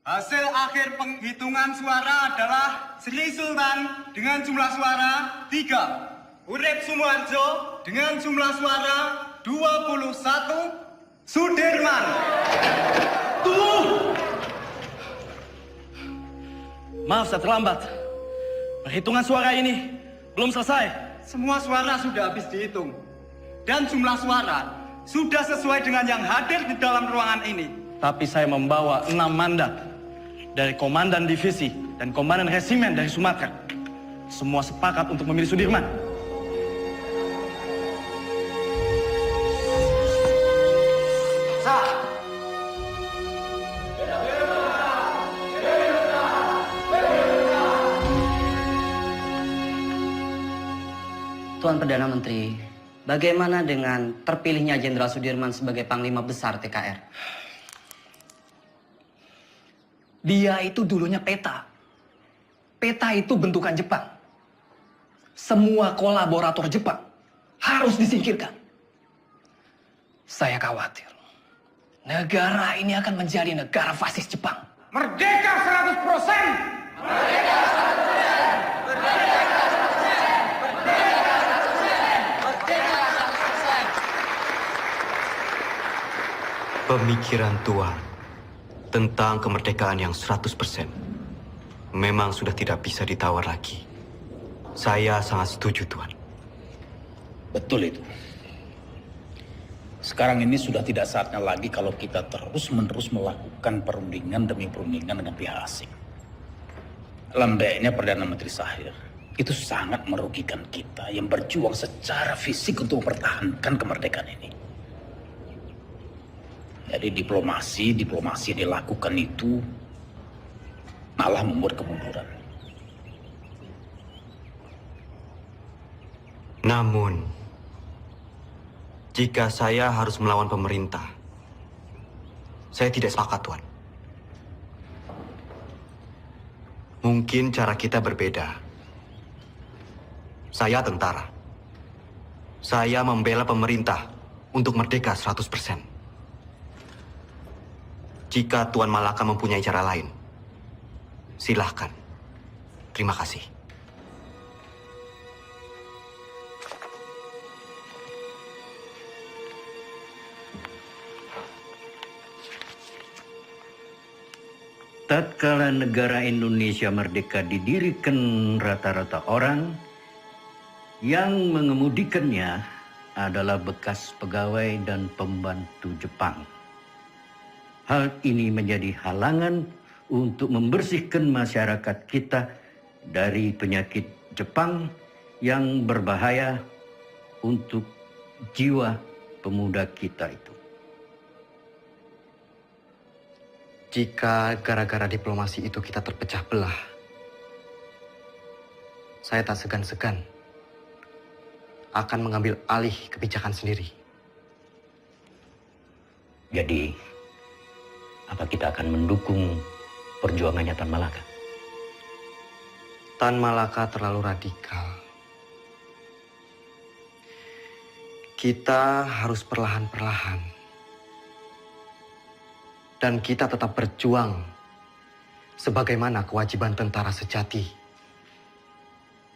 Hasil akhir penghitungan suara adalah Sri Sultan dengan jumlah suara 3. Urip Sumoharjo dengan jumlah suara 21. Sudirman. Tunggu! Maaf saya terlambat. Perhitungan suara ini belum selesai. Semua suara sudah habis dihitung. Dan jumlah suara sudah sesuai dengan yang hadir di dalam ruangan ini. Tapi saya membawa 6 mandat dari Komandan Divisi dan Komandan Resimen dari Sumatera. Semua sepakat untuk memilih Sudirman. Tuan Perdana Menteri, bagaimana dengan terpilihnya Jenderal Sudirman sebagai Panglima Besar TKR? Dia itu dulunya peta. Peta itu bentukan Jepang. Semua kolaborator Jepang harus disingkirkan. Saya khawatir negara ini akan menjadi negara fasis Jepang. Merdeka 100%! Merdeka 100%! Merdeka 100%! Pemikiran Tuan tentang kemerdekaan yang 100% memang sudah tidak bisa ditawar lagi. Saya sangat setuju, Tuan. Betul itu. Sekarang ini sudah tidak saatnya lagi kalau kita terus-menerus melakukan perundingan demi perundingan dengan pihak asing. Lembeknya Perdana Menteri Shahir itu sangat merugikan kita yang berjuang secara fisik untuk mempertahankan kemerdekaan ini. Jadi diplomasi yang dilakukan itu malah membuat kemunduran. Namun, jika saya harus melawan pemerintah, saya tidak sepakat, Tuan. Mungkin cara kita berbeda. Saya tentara. Saya membela pemerintah untuk merdeka 100%. Jika Tuan Malaka mempunyai cara lain, silahkan. Terima kasih. Tatkala negara Indonesia merdeka didirikan rata-rata orang, yang mengemudikannya adalah bekas pegawai dan pembantu Jepang. Hal ini menjadi halangan untuk membersihkan masyarakat kita dari penyakit Jepang yang berbahaya untuk jiwa pemuda kita itu. Jika gara-gara diplomasi itu kita terpecah belah, saya tak segan-segan akan mengambil alih kebijakan sendiri. Jadi, apa kita akan mendukung perjuangannya Tan Malaka? Tan Malaka terlalu radikal. Kita harus perlahan-perlahan. Dan kita tetap berjuang sebagaimana kewajiban tentara sejati.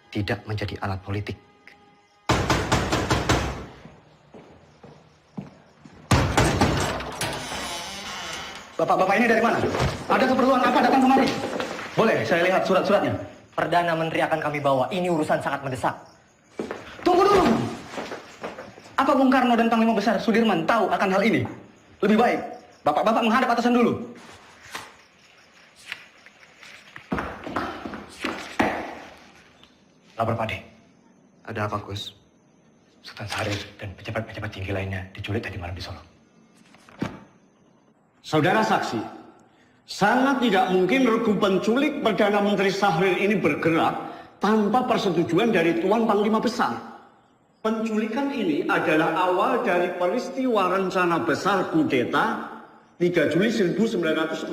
Tidak menjadi alat politik. Bapak-bapak ini dari mana? Ada keperluan apa datang kemari? Boleh saya lihat surat-suratnya? Perdana Menteri akan kami bawa. Ini urusan sangat mendesak. Tunggu dulu! Apa Bung Karno dan Panglima Besar Sudirman tahu akan hal ini? Lebih baik, bapak-bapak menghadap atasan dulu. Lapor Pak De. Ada apa, Gus? Sultan Syarif dan pejabat-pejabat tinggi lainnya diculik tadi malam di Solo. Saudara saksi, sangat tidak mungkin regu penculik Perdana Menteri Syahrir ini bergerak tanpa persetujuan dari Tuan Panglima Besar. Penculikan ini adalah awal dari peristiwa rencana besar kudeta 3 Juli 1946,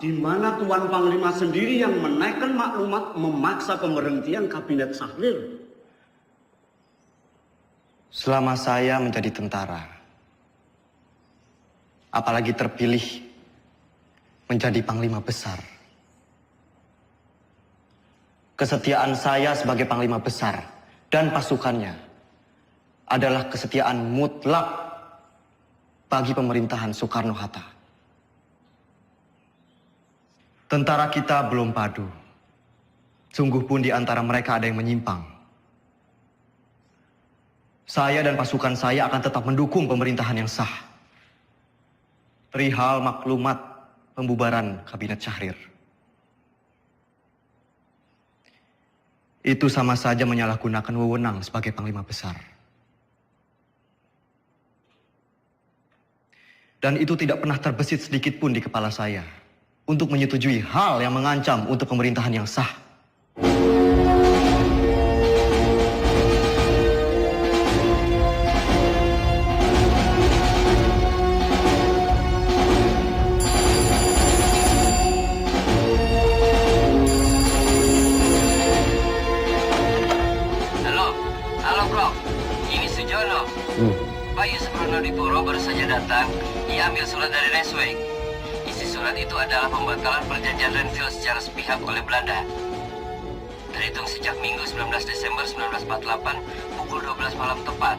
di mana Tuan Panglima sendiri yang menaikkan maklumat memaksa pemberhentian Kabinet Syahrir. Selama saya menjadi tentara, apalagi terpilih menjadi Panglima Besar. Kesetiaan saya sebagai Panglima Besar dan pasukannya adalah kesetiaan mutlak bagi pemerintahan Soekarno-Hatta. Tentara kita belum padu. Sungguh pun di antara mereka ada yang menyimpang. Saya dan pasukan saya akan tetap mendukung pemerintahan yang sah. Perihal maklumat pembubaran Kabinet Syahrir. Itu sama saja menyalahgunakan wewenang sebagai Panglima Besar. Dan itu tidak pernah terbesit sedikit pun di kepala saya untuk menyetujui hal yang mengancam untuk pemerintahan yang sah. Halo bro, ini Sujono. Pak Yusuf Ronodipuro baru saja datang. Ia ambil surat dari Resweg. Isi surat itu adalah pembatalan perjanjian Renville secara sepihak oleh Belanda. Terhitung sejak Minggu 19 Desember 1948 pukul 12 malam tepat.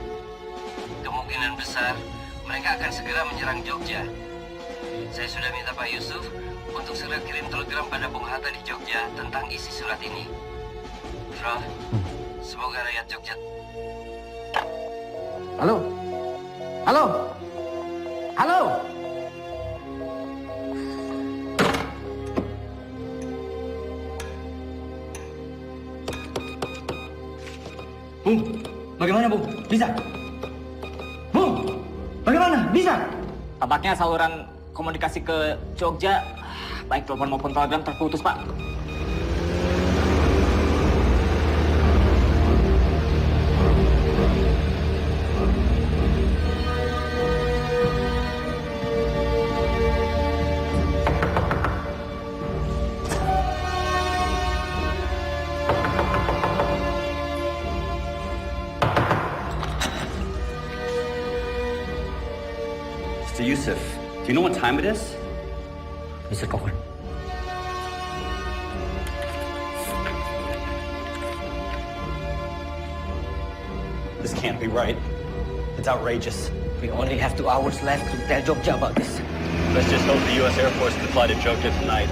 Kemungkinan besar mereka akan segera menyerang Jogja. Saya sudah minta Pak Yusuf untuk segera kirim telegram pada Bung Hatta di Jogja tentang isi surat ini. Bro, semoga rakyat Jogja. Halo? Halo? Halo? Bung, bagaimana Bung? Bisa? Bung, bagaimana? Bisa? Tampaknya saluran komunikasi ke Jogja, baik telepon maupun telegram terputus, Pak. Mr. Yusuf, do you know what time it is? Mr. Cochrane. This can't be right. It's outrageous. We only have 2 hours left to tell Jogja about this. Let's just hope the U.S. Air Force can fly to Jogja tonight.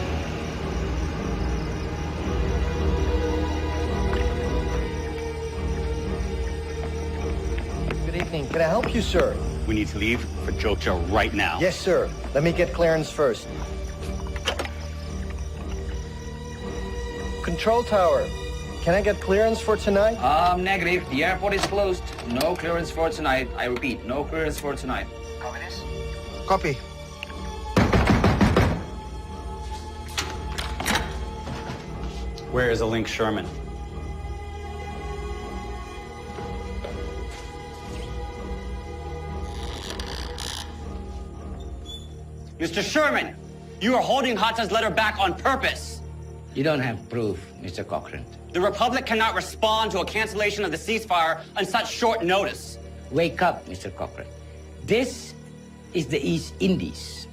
Good evening. Can I help you, sir? We need to leave for Jogja right now. Yes, sir. Let me get clearance first. Control tower. Can I get clearance for tonight? Negative. The airport is closed. No clearance for tonight. I repeat, no clearance for tonight. Copy this? Copy. Where is a Link Sherman? Mr. Sherman, you are holding Hatta's letter back on purpose. You don't have proof, Mr. Cochrane. The Republic cannot respond to a cancellation of the ceasefire on such short notice. Wake up, Mr. Cochrane. This is the East Indies.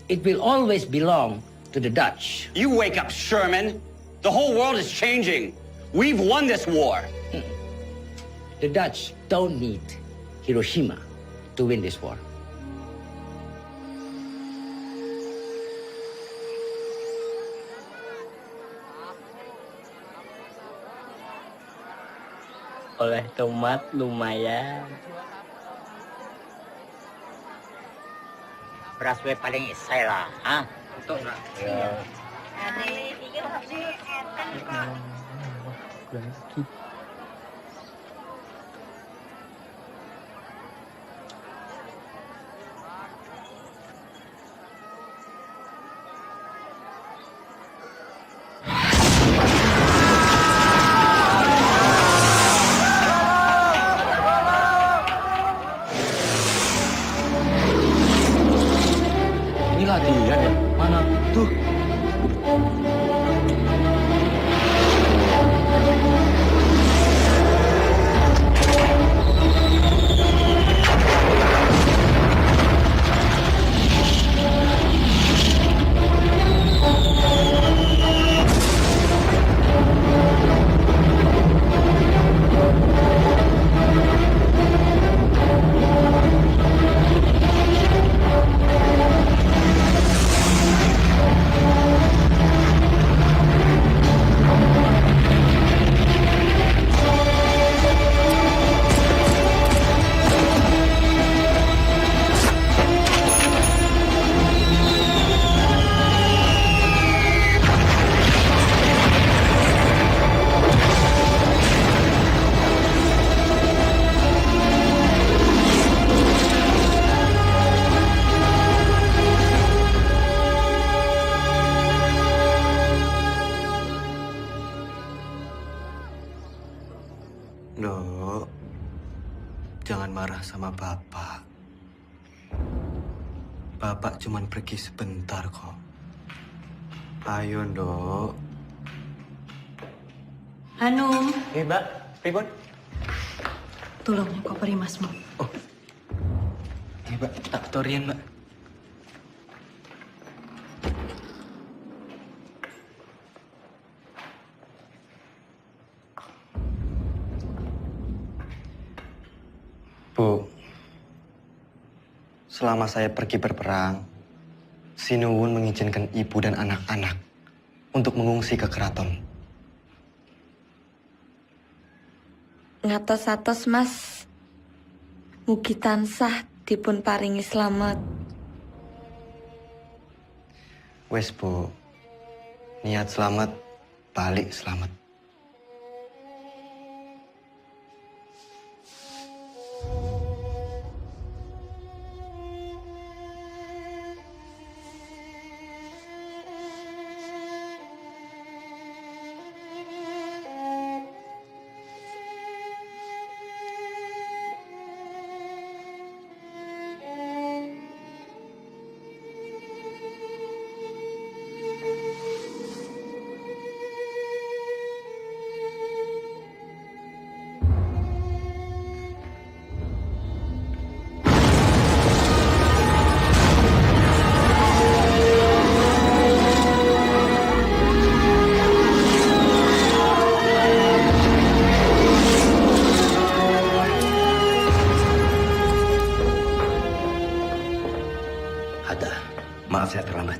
It will always belong to the Dutch. You wake up, Sherman. The whole world is changing. We've won this war. The Dutch don't need Hiroshima to win this war. Oleh tomat lumayan. Beras we paling isai lah, ah. Betul, Nak. Ya. Inilah dia ya. Mana? Tuh. sama Bapak. Bapak cuman pergi sebentar kok. Ayo, Ndok. Hanum, Mbak, pripun? tolong koperi Masmu. Mbak, tak torian, Mbak. Bu, selama saya pergi berperang, Sinuwun mengizinkan ibu dan anak-anak untuk mengungsi ke keraton. Ngatos-atos Mas, mugi tansah dipun paringi slamet. Wes, Bu. Niat selamat, balik selamat. Maaf saya terlambat.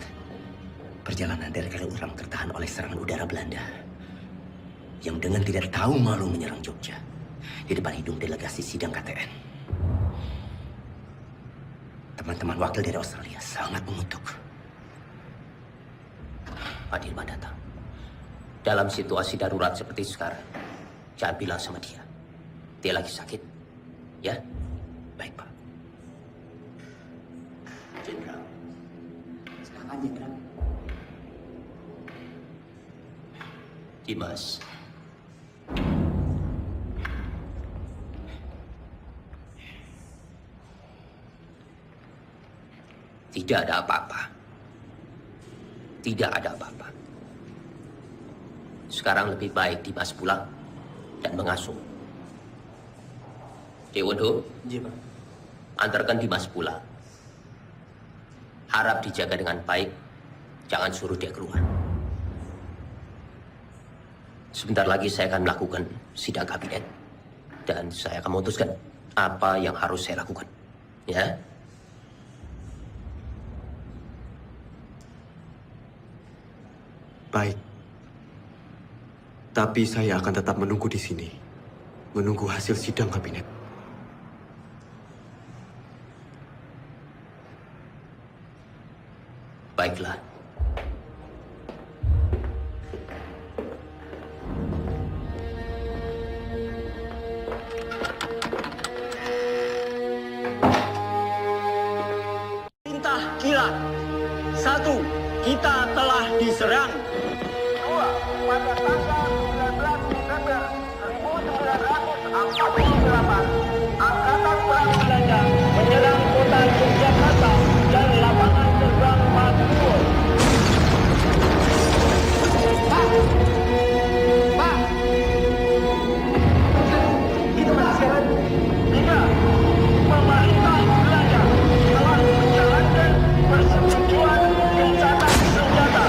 Perjalanan dari Kaliurang tertahan oleh serangan udara Belanda yang dengan tidak tahu malu menyerang Jogja di depan hidung delegasi sidang KTN. Teman-teman wakil dari Australia sangat mengutuk. Pak Dirman datang. Dalam situasi darurat seperti sekarang, jangan bilang sama dia. Dia lagi sakit. Ya? Baik, Pak. Jenderal. Silakan, Jenderal. Dimas. Tidak ada apa-apa. Tidak ada apa-apa. Sekarang lebih baik Dimas pulang dan mengasuh. Dewondo, antarkan Dimas pulang. Harap dijaga dengan baik. Jangan suruh dia keluar. Sebentar lagi saya akan melakukan sidang kabinet. Dan saya akan memutuskan apa yang harus saya lakukan. Ya? Baik. Tapi saya akan tetap menunggu di sini. Menunggu hasil sidang kabinet. Baiklah. Perintah kilat. 1. Kita telah diserang. 2. Pada tanggal 19 Desember 1948, Angkatan Perang Belanda menyerang kota Yogyakarta dan lapangan terbang Maguwo. Pak! Itu kasihan. 3. Pemerintah Belanda telah menjalankan persetujuan gencatan senjata.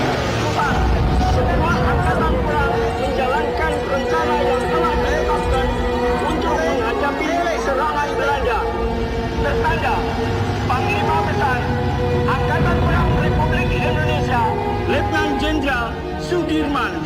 4. Semua angkatan perang menjalankan rencana yang telah ditetapkan untuk menghadapi serangan Belanda. Tertanda, Panglima Besar Angkatan Perang Republik Indonesia, Letnan Jenderal Sudirman.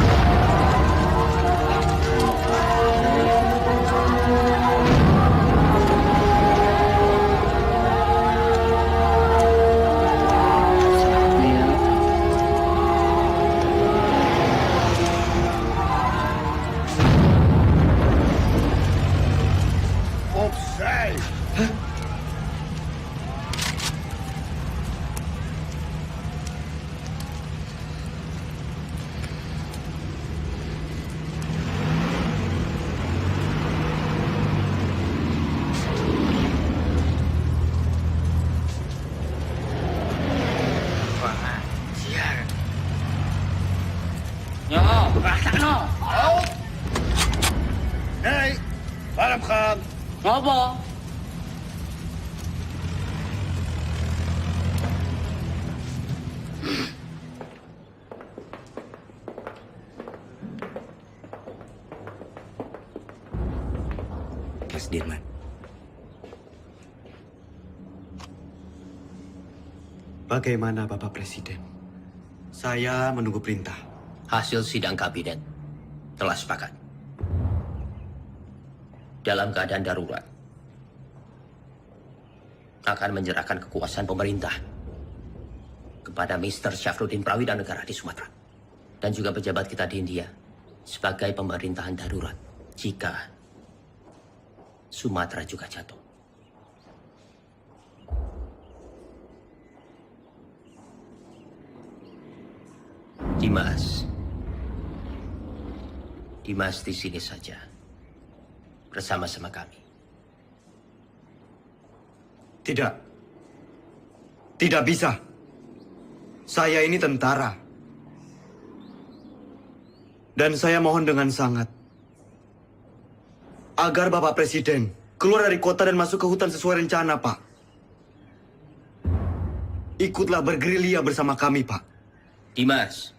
Ngopo? Mas Dirman. Bagaimana Bapak Presiden? Saya menunggu perintah. Hasil sidang kabinet telah sepakat. Dalam keadaan darurat, akan menyerahkan kekuasaan pemerintah kepada Mr. Syafruddin Prawira Negara di Sumatera. Dan juga pejabat kita di India sebagai pemerintahan darurat jika Sumatera juga jatuh. Dimas di sini saja bersama-sama kami. Tidak. Tidak bisa. Saya ini tentara. Dan saya mohon dengan sangat agar Bapak Presiden keluar dari kota dan masuk ke hutan sesuai rencana, Pak. Ikutlah bergerilya bersama kami, Pak. Dimas,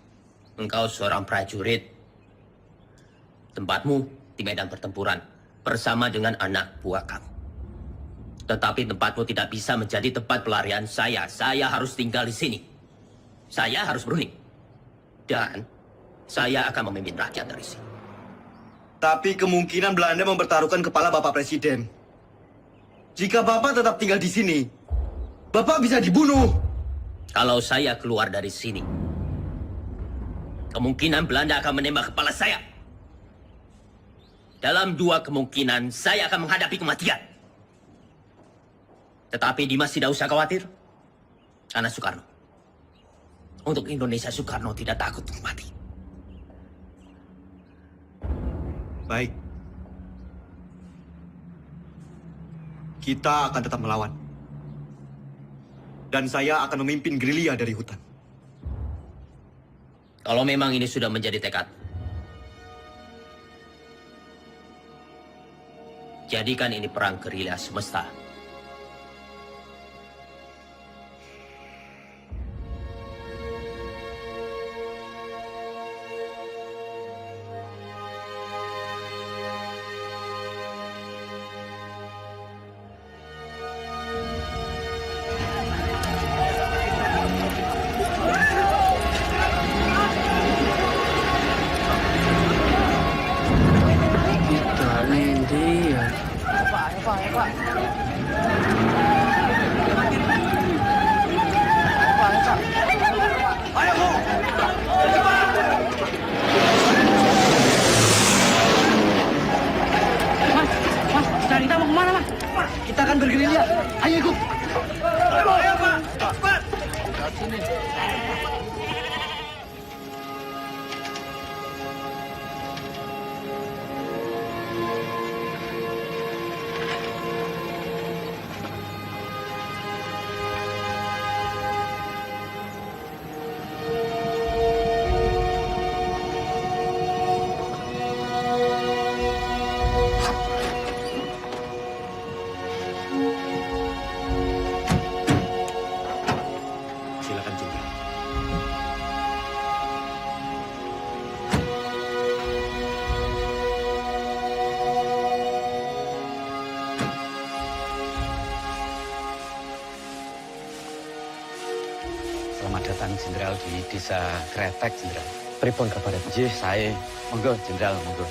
engkau seorang prajurit. Tempatmu di medan pertempuran bersama dengan anak buah kamu. Tetapi tempatmu tidak bisa menjadi tempat pelarian saya. Saya harus tinggal di sini. Saya harus berunding. Dan saya akan memimpin rakyat dari sini. Tapi kemungkinan Belanda mempertaruhkan kepala Bapak Presiden. Jika Bapak tetap tinggal di sini, Bapak bisa dibunuh. Kalau saya keluar dari sini, kemungkinan Belanda akan menembak kepala saya. Dalam 2 kemungkinan, saya akan menghadapi kematian. Tetapi Dimas tidak usah khawatir. Karena Soekarno. Untuk Indonesia, Soekarno tidak takut untuk mati. Baik. Kita akan tetap melawan. Dan saya akan memimpin gerilya dari hutan. Kalau memang ini sudah menjadi tekad, jadikan ini perang gerilya semesta. Kita akan bergerilya. Ayo ikut. Ayo, Pak. Cepat. Silakan Jenderal. Selamat datang Jenderal di Desa Kretek, Jenderal. Pripun kabar? Nggih, sae. Monggo Jenderal, monggo.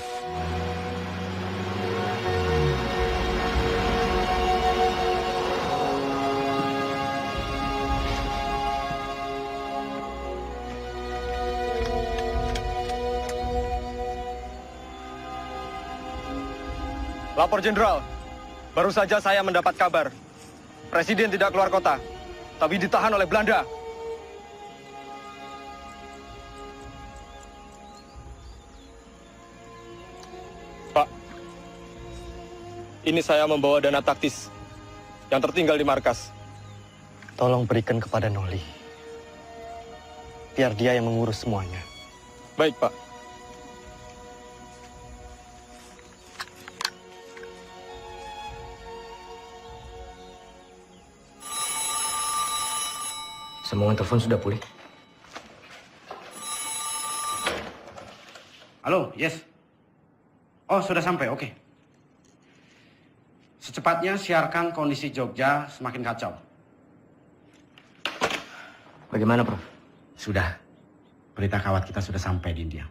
Lapor Jenderal, baru saja saya mendapat kabar. Presiden tidak keluar kota, tapi ditahan oleh Belanda. Pak, ini saya membawa dana taktis yang tertinggal di markas. Tolong berikan kepada Noli. Biar dia yang mengurus semuanya. Baik, Pak. Sambungan telepon sudah pulih. Halo, yes. Oh, sudah sampai, oke. Secepatnya siarkan kondisi Jogja semakin kacau. Bagaimana, Prof? Sudah. Berita kawat kita sudah sampai di India.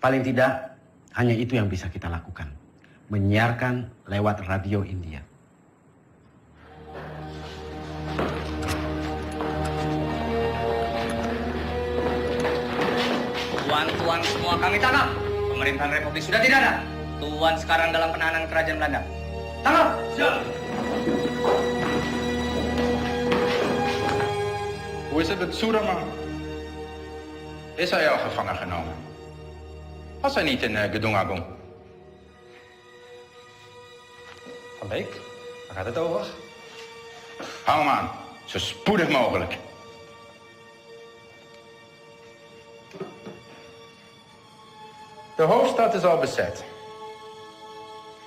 Paling tidak, hanya itu yang bisa kita lakukan. Menyiarkan lewat radio India. Tuan-tuan semua kami tangkap. Pemerintahan Republik sudah tidak ada. Tuan sekarang dalam penahanan kerajaan Belanda. Tangkap! Siap! Hoe is het met Soederman? Is hij al gevangen genomen? Was hij niet in Gedung Agung? Van Beek, waar gaat het over? Hou hem aan, zo spoedig mogelijk. De hoofdstad is al bezet.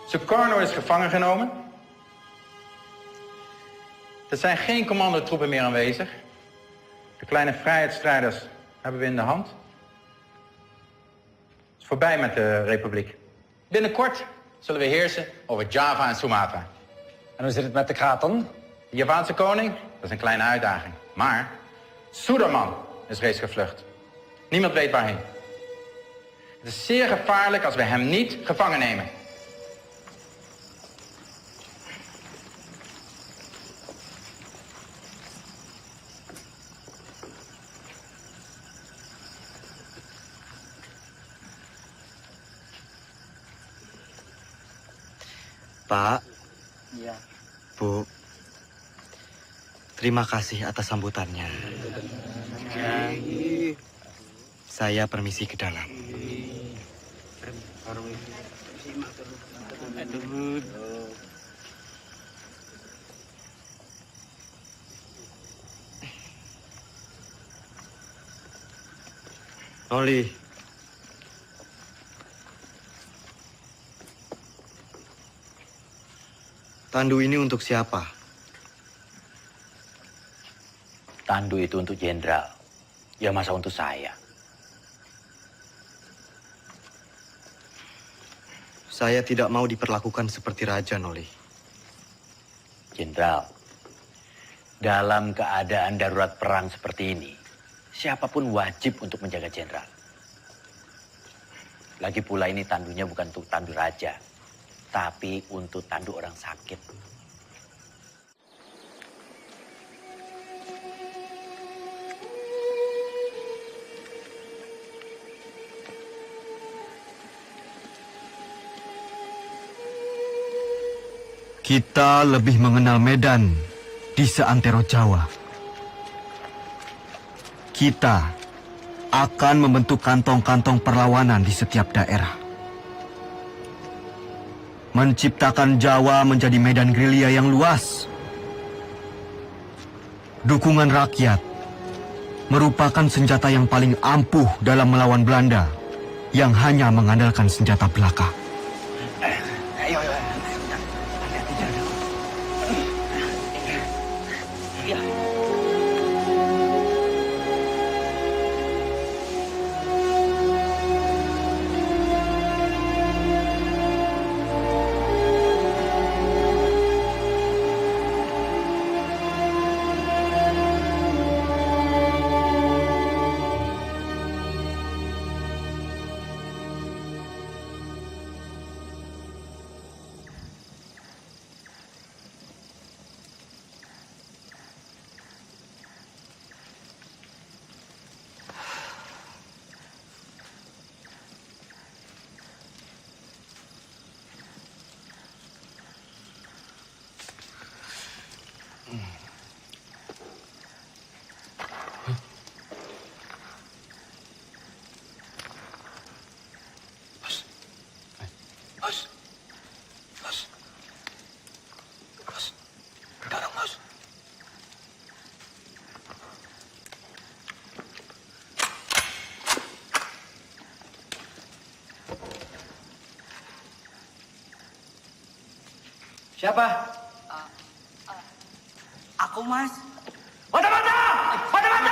Sukarno is gevangen genomen. Er zijn geen commandotroepen meer aanwezig. De kleine vrijheidsstrijders hebben we in de hand. Het is voorbij met de republiek. Binnenkort zullen we heersen over Java en Sumatra. En hoe zit het met de kraton? De Javaanse koning, dat is een kleine uitdaging. Maar Suderman is reeds gevlucht. Niemand weet waarheen. Het is zeer gevaarlijk als we hem niet gevangen nemen. Pak, Bu, terima kasih atas sambutannya. Saya permisi ke dalam. Noli, tandu ini untuk siapa? Tandu itu untuk jenderal. Ya masa untuk saya. Saya tidak mau diperlakukan seperti raja, Noli. Jenderal, dalam keadaan darurat perang seperti ini, siapapun wajib untuk menjaga jenderal. Lagi pula ini tandunya bukan untuk tandu raja, tapi untuk tandu orang sakit. Kita lebih mengenal Medan di seantero Jawa. Kita akan membentuk kantong-kantong perlawanan di setiap daerah. Menciptakan Jawa menjadi medan gerilya yang luas. Dukungan rakyat merupakan senjata yang paling ampuh dalam melawan Belanda yang hanya mengandalkan senjata belaka. Siapa? Aku, Mas. Mata-mata! Mata-mata!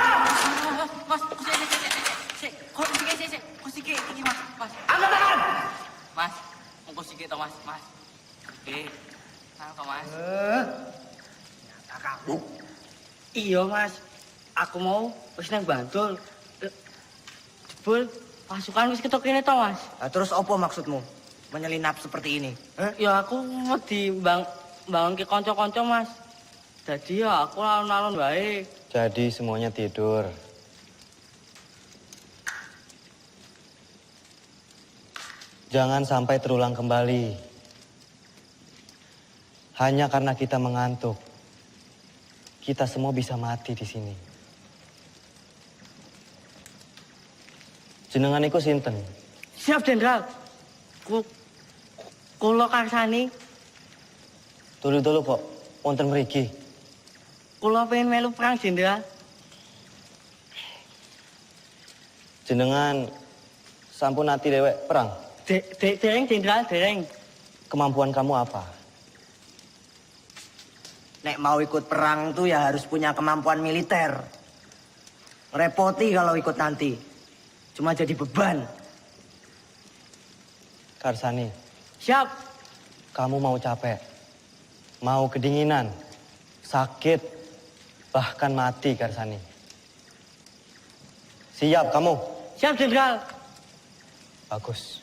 Iya Mas, aku mau wis nang Bantul. Jebul pasukan wis ketok kene to Mas. Terus apa maksudmu menyelinap seperti ini? Ya aku wedi bangun ke kanca-kanca Mas. Jadi ya aku alon-alon wae. Jadi semuanya tidur. Jangan sampai terulang kembali. Hanya karena kita mengantuk, kita semua bisa mati di sini. Jenengan iku sinten? Siap Jenderal. Kula karsani. Dulu kok wonten mriki. Kula pengen melu perang Jenderal. Jenengan sampun ati dewek perang? Dereng Jenderal, dereng. Kemampuan kamu apa? Nek mau ikut perang tuh ya harus punya kemampuan militer. Repoti kalau ikut nanti. Cuma jadi beban. Karsani. Siap. Kamu mau capek, mau kedinginan, sakit, bahkan mati Karsani. Siap kamu? Siap Jenderal. Bagus.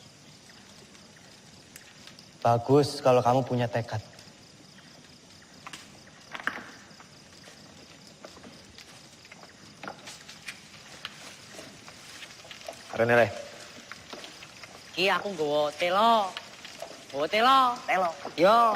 Bagus kalau kamu punya tekad. Renele. Ki aku nggawa telo. Nggawa telo. Telo. Yo.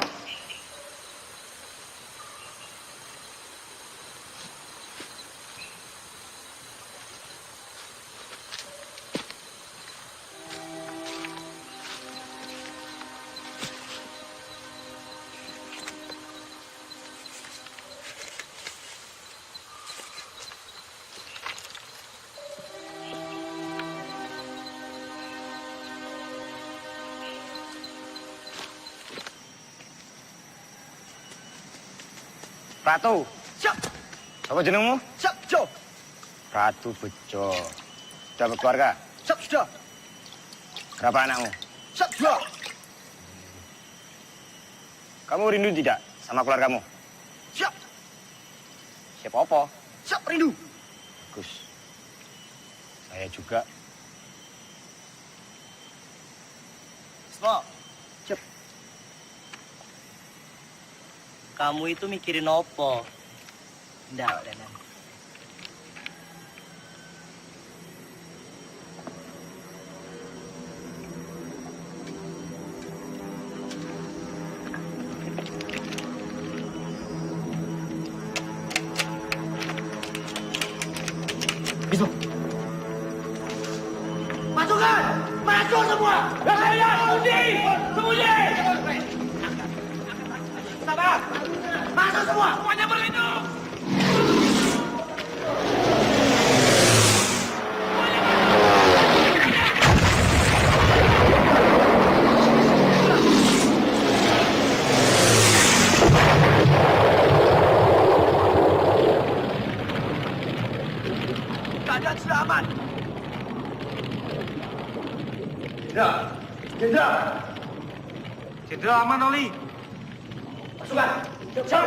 Ratu. Siap. Apa jenengmu? Siap, Jo. Ratu Bejo. Sudah berkeluarga? Siap, sudah. Berapa anakmu? Siap, sudah. Kamu rindu tidak sama keluargamu? Siap. Siapa apa? Siap, rindu. Bagus. Saya juga. Semua. Kamu itu mikirin apa? Ndak, Danan. Bisa. Pasukan! Maju semua! Sembunyi! Sembunyi! Sabar! Masuk semua! Semuanya berlindung! Keadaan sudah aman. Jenderal aman, Oli. Pasukan! Siap!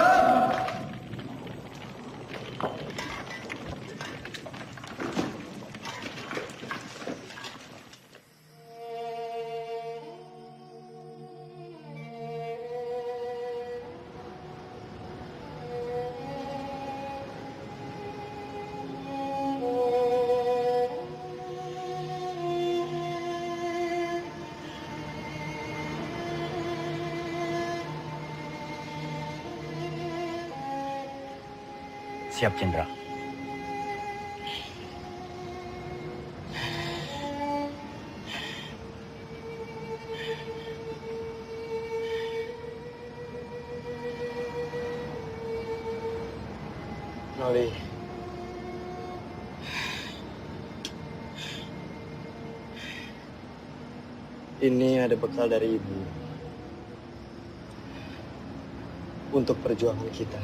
Siap, Jenderal. Noli. Ini ada bekal dari Ibu. Untuk perjuangan kita.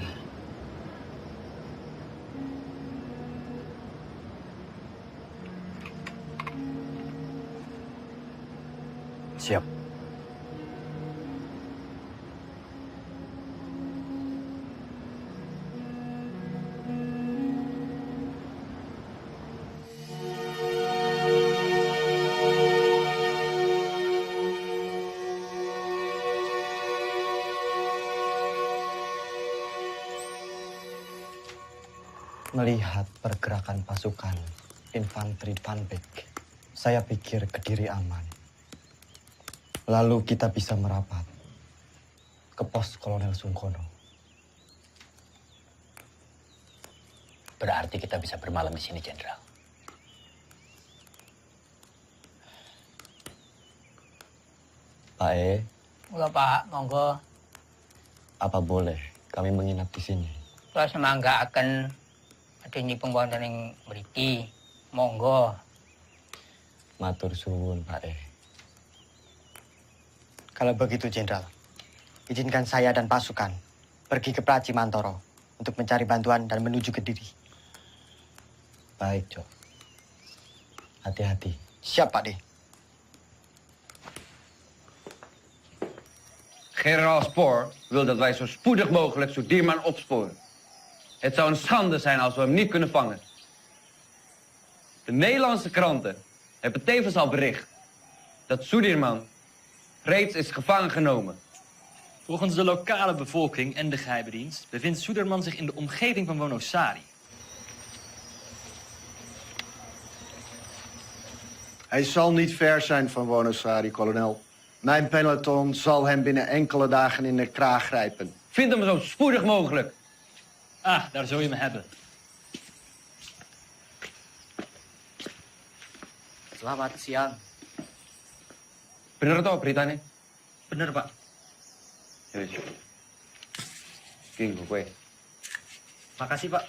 Siap. Melihat pergerakan pasukan infanteri Panbek, saya pikir Kediri aman. Lalu kita bisa merapat ke pos Kolonel Sungkono. Berarti kita bisa bermalam di sini, Jenderal. Pak E, Enggak, Pak. Monggo. apa boleh kami menginap di sini? Kalau semangga akan ada nyipeng wonten ing mriki. Monggo. Matur suwun, Pak E. Kalau begitu, Jenderal, izinkan saya dan pasukan pergi ke Praci Mantoro untuk mencari bantuan dan menuju Kediri. Baik, Cok. Hati-hati. Siap, Pak D. Generaal Spoor wil dat wij zo spoedig mogelijk Sudirman opsporen. Het zou een schande zijn als we hem niet kunnen vangen. De Nederlandse kranten hebben tevens al bericht dat Sudirman reeds is gevangen genomen. Volgens de lokale bevolking en de geheime dienst bevindt Suderman zich in de omgeving van Wonosari. Hij zal niet ver zijn van Wonosari, kolonel. Mijn peloton zal hem binnen enkele dagen in de kraag grijpen. Vind hem zo spoedig mogelijk. Ah, daar zul je me hebben. Selamat siang. Bener toh beritanya? Bener, Pak. Ya, King, gue. Makasih, Pak.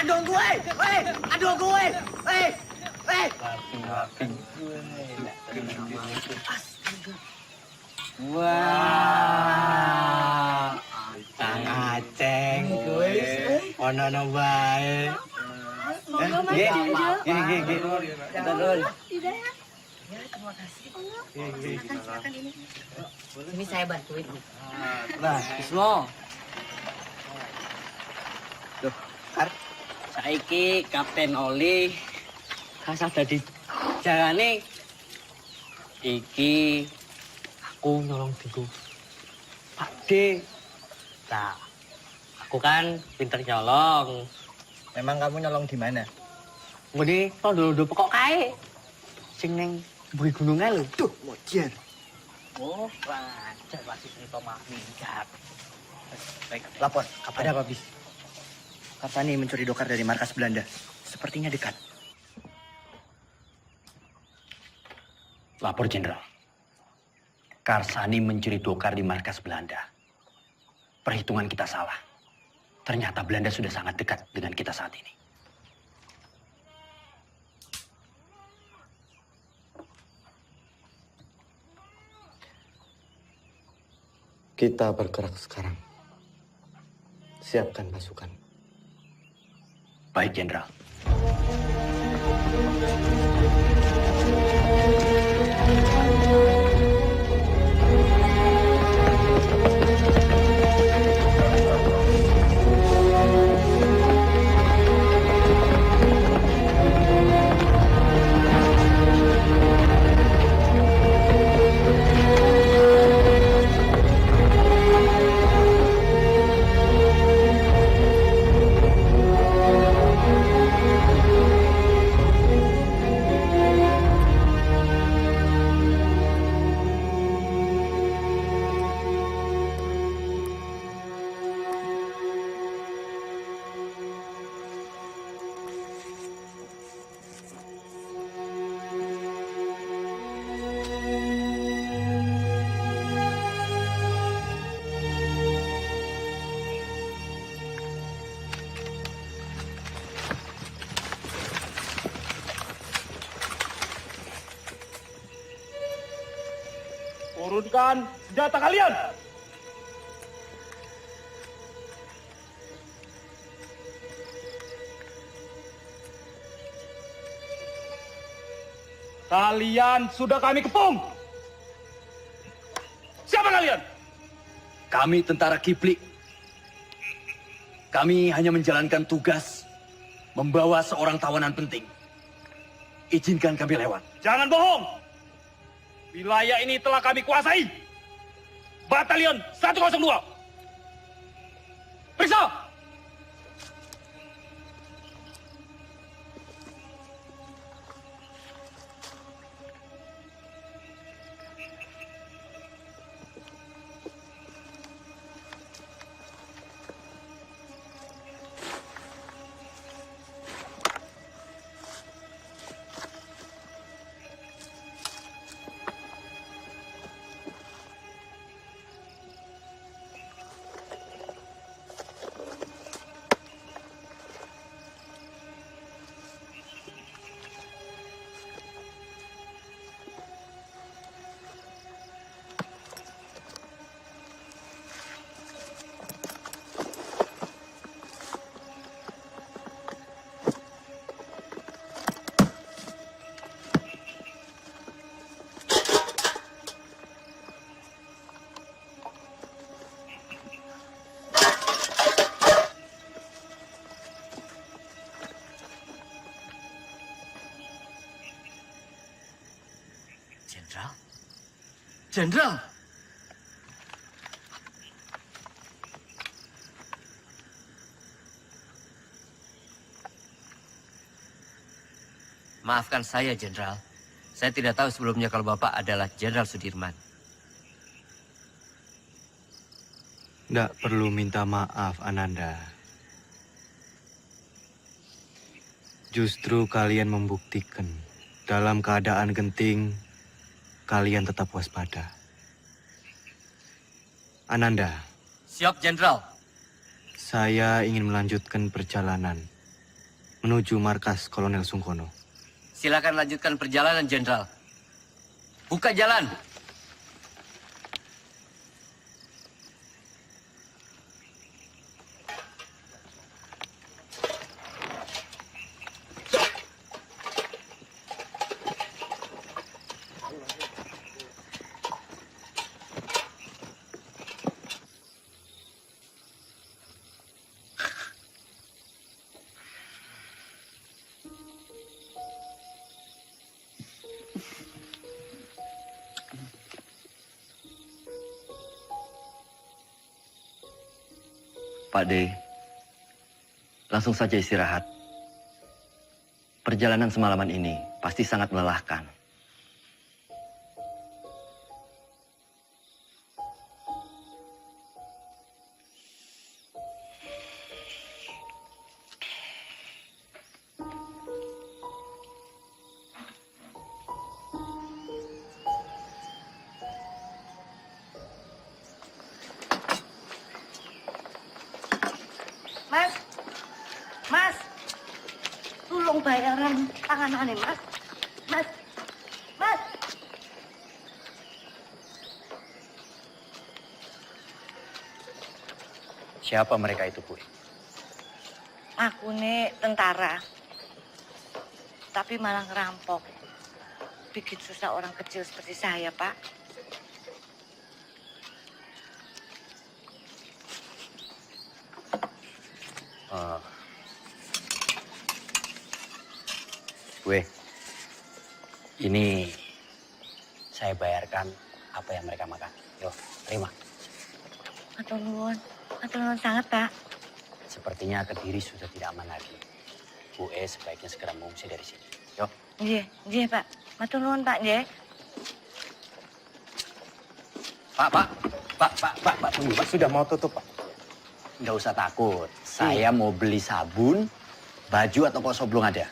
Aduh gue! Aduh gue! Wah, Kang Aceng gue. Ono no bae. Gini. Terus. Ini saya bantuin. Nah, Bismo. Loh, saiki Kapten Oli kasah dadi jarane iki aku nyolong diku Pak D. Nah, aku kan pinter nyolong. Memang kamu nyolong di mana? Ngene tondo-tondo pokok kae. Sing ning buri gunungan lho. Duh, mojer. Oh, wajar masih cerita mak minggat. Baik, lapor. Ada apa, Bis? Karsani mencuri dokar dari markas Belanda. Sepertinya dekat. Lapor, Jenderal. Karsani mencuri dokar di markas Belanda. Perhitungan kita salah. Ternyata Belanda sudah sangat dekat dengan kita saat ini. Kita bergerak sekarang. Siapkan pasukan. Baik, Jenderal. Turunkan senjata kalian! Kalian sudah kami kepung! Siapa kalian? Kami tentara Kiplik. Kami hanya menjalankan tugas membawa seorang tawanan penting. Izinkan kami lewat. Jangan bohong! Wilayah ini telah kami kuasai. Batalion 102. Periksa! Jenderal! Maafkan saya, Jenderal. Saya tidak tahu sebelumnya kalau Bapak adalah Jenderal Sudirman. Tidak perlu minta maaf, Ananda. Justru kalian membuktikan dalam keadaan genting, kalian tetap waspada. Ananda. Siap, Jenderal. Saya ingin melanjutkan perjalanan menuju markas Kolonel Sungkono. Silakan lanjutkan perjalanan, Jenderal. Buka jalan. Pak D, langsung saja istirahat. Perjalanan semalaman ini pasti sangat melelahkan. Mas, tolong bayaran tanganane, Mas. Mas. Siapa mereka itu, Bu? Aku nih tentara, tapi malah ngerampok. Bikin susah orang kecil seperti saya, Pak. Gue, ini saya bayarkan apa yang mereka makan. Yo, terima. Matur nuwun sangat, Pak. Sepertinya Kediri sudah tidak aman lagi. Bu sebaiknya segera mengungsi dari sini. Yo. Nggih, Pak. Matur nuwun, Pak, nggih. Pak, tunggu, Pak. Sudah mau tutup, Pak. Nggak usah takut. Saya mau beli sabun, baju atau kosong belum ada?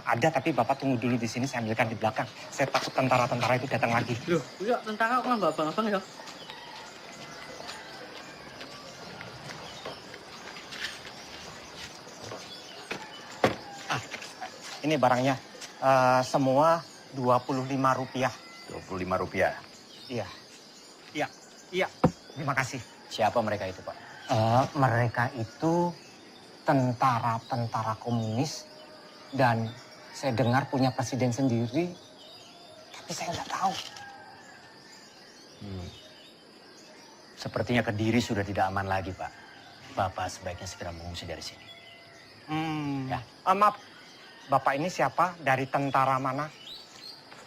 Ada, tapi Bapak tunggu dulu di sini, saya ambilkan di belakang. Saya takut tentara-tentara itu datang lagi. Loh, iya, tentara kok nggak abang-abang ya? Ini barangnya, semua Rp25. Rp25? Iya. Terima kasih. Siapa mereka itu, Pak? Mereka itu tentara-tentara komunis dan saya dengar punya presiden sendiri, tapi saya nggak tahu. Sepertinya Kediri sudah tidak aman lagi, Pak. Bapak sebaiknya segera mengungsi dari sini. Ya. Maaf, Bapak ini siapa? Dari tentara mana?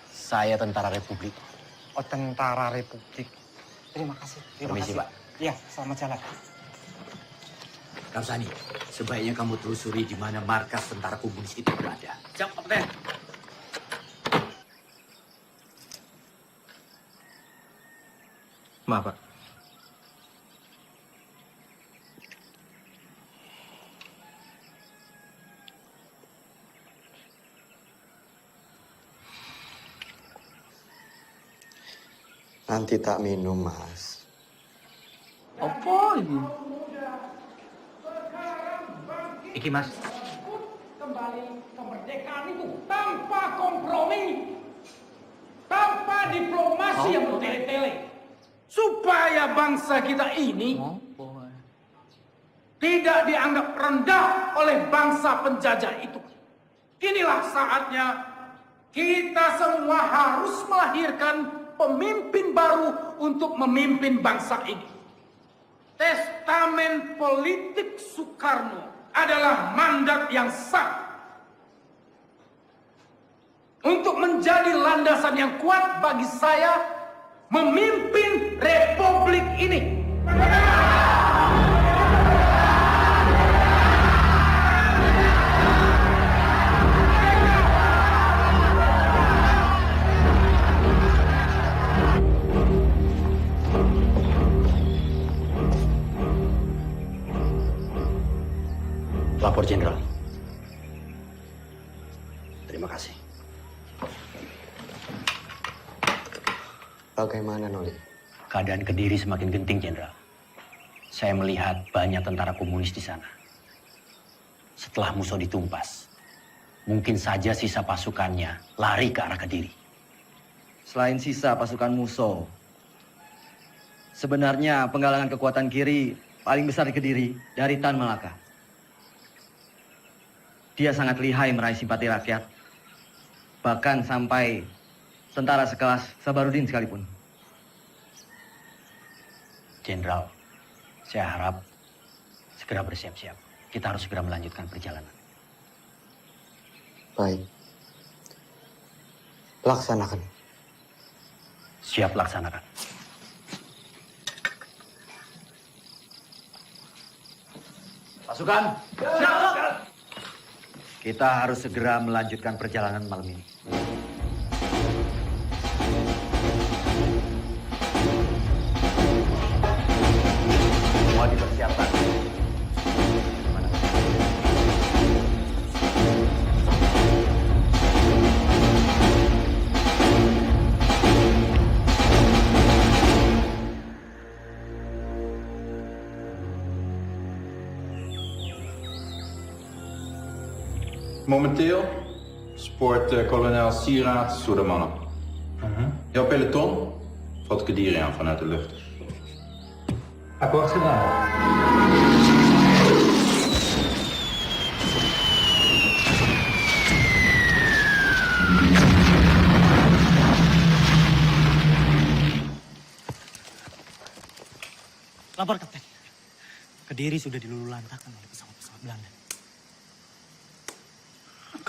Saya tentara Republik. Tentara Republik. Terima kasih. Permisi, Pak. Iya, selamat jalan. Kamsani, sebaiknya kamu telusuri di mana markas tentara komunis itu berada. Siap, Kapten. Maaf, Pak. Nanti tak minum, Mas. Apa ini? Iki, Mas. Kembali kemerdekaan itu tanpa kompromi, tanpa diplomasi yang bertele-tele, supaya bangsa kita ini tidak dianggap rendah oleh bangsa penjajah itu. Inilah saatnya kita semua harus melahirkan pemimpin baru untuk memimpin bangsa ini. Testamen politik Soekarno adalah mandat yang sah untuk menjadi landasan yang kuat bagi saya memimpin republik ini. Lapor Jenderal. Terima kasih. Bagaimana, Noli? Keadaan Kediri semakin genting, Jenderal. Saya melihat banyak tentara komunis di sana. Setelah Musso ditumpas, mungkin saja sisa pasukannya lari ke arah Kediri. Selain sisa pasukan Musso, sebenarnya penggalangan kekuatan kiri paling besar di Kediri dari Tan Malaka. Dia sangat lihai meraih simpati rakyat, bahkan sampai tentara sekelas Sabarudin sekalipun. Jenderal, saya harap segera bersiap-siap. Kita harus segera melanjutkan perjalanan. Baik. Laksanakan. Siap laksanakan. Pasukan. Siap. Kita harus segera melanjutkan perjalanan malam ini. Semua dipersiapkan. Momenteel spoort kolonel Sieraad door de mannen. Jouw peloton valt Kediri aan vanuit de lucht. Akkoord gedaan. Lapor, Kapten. Kediri sudah dilululantakkan oleh pesawat-pesawat Belanda.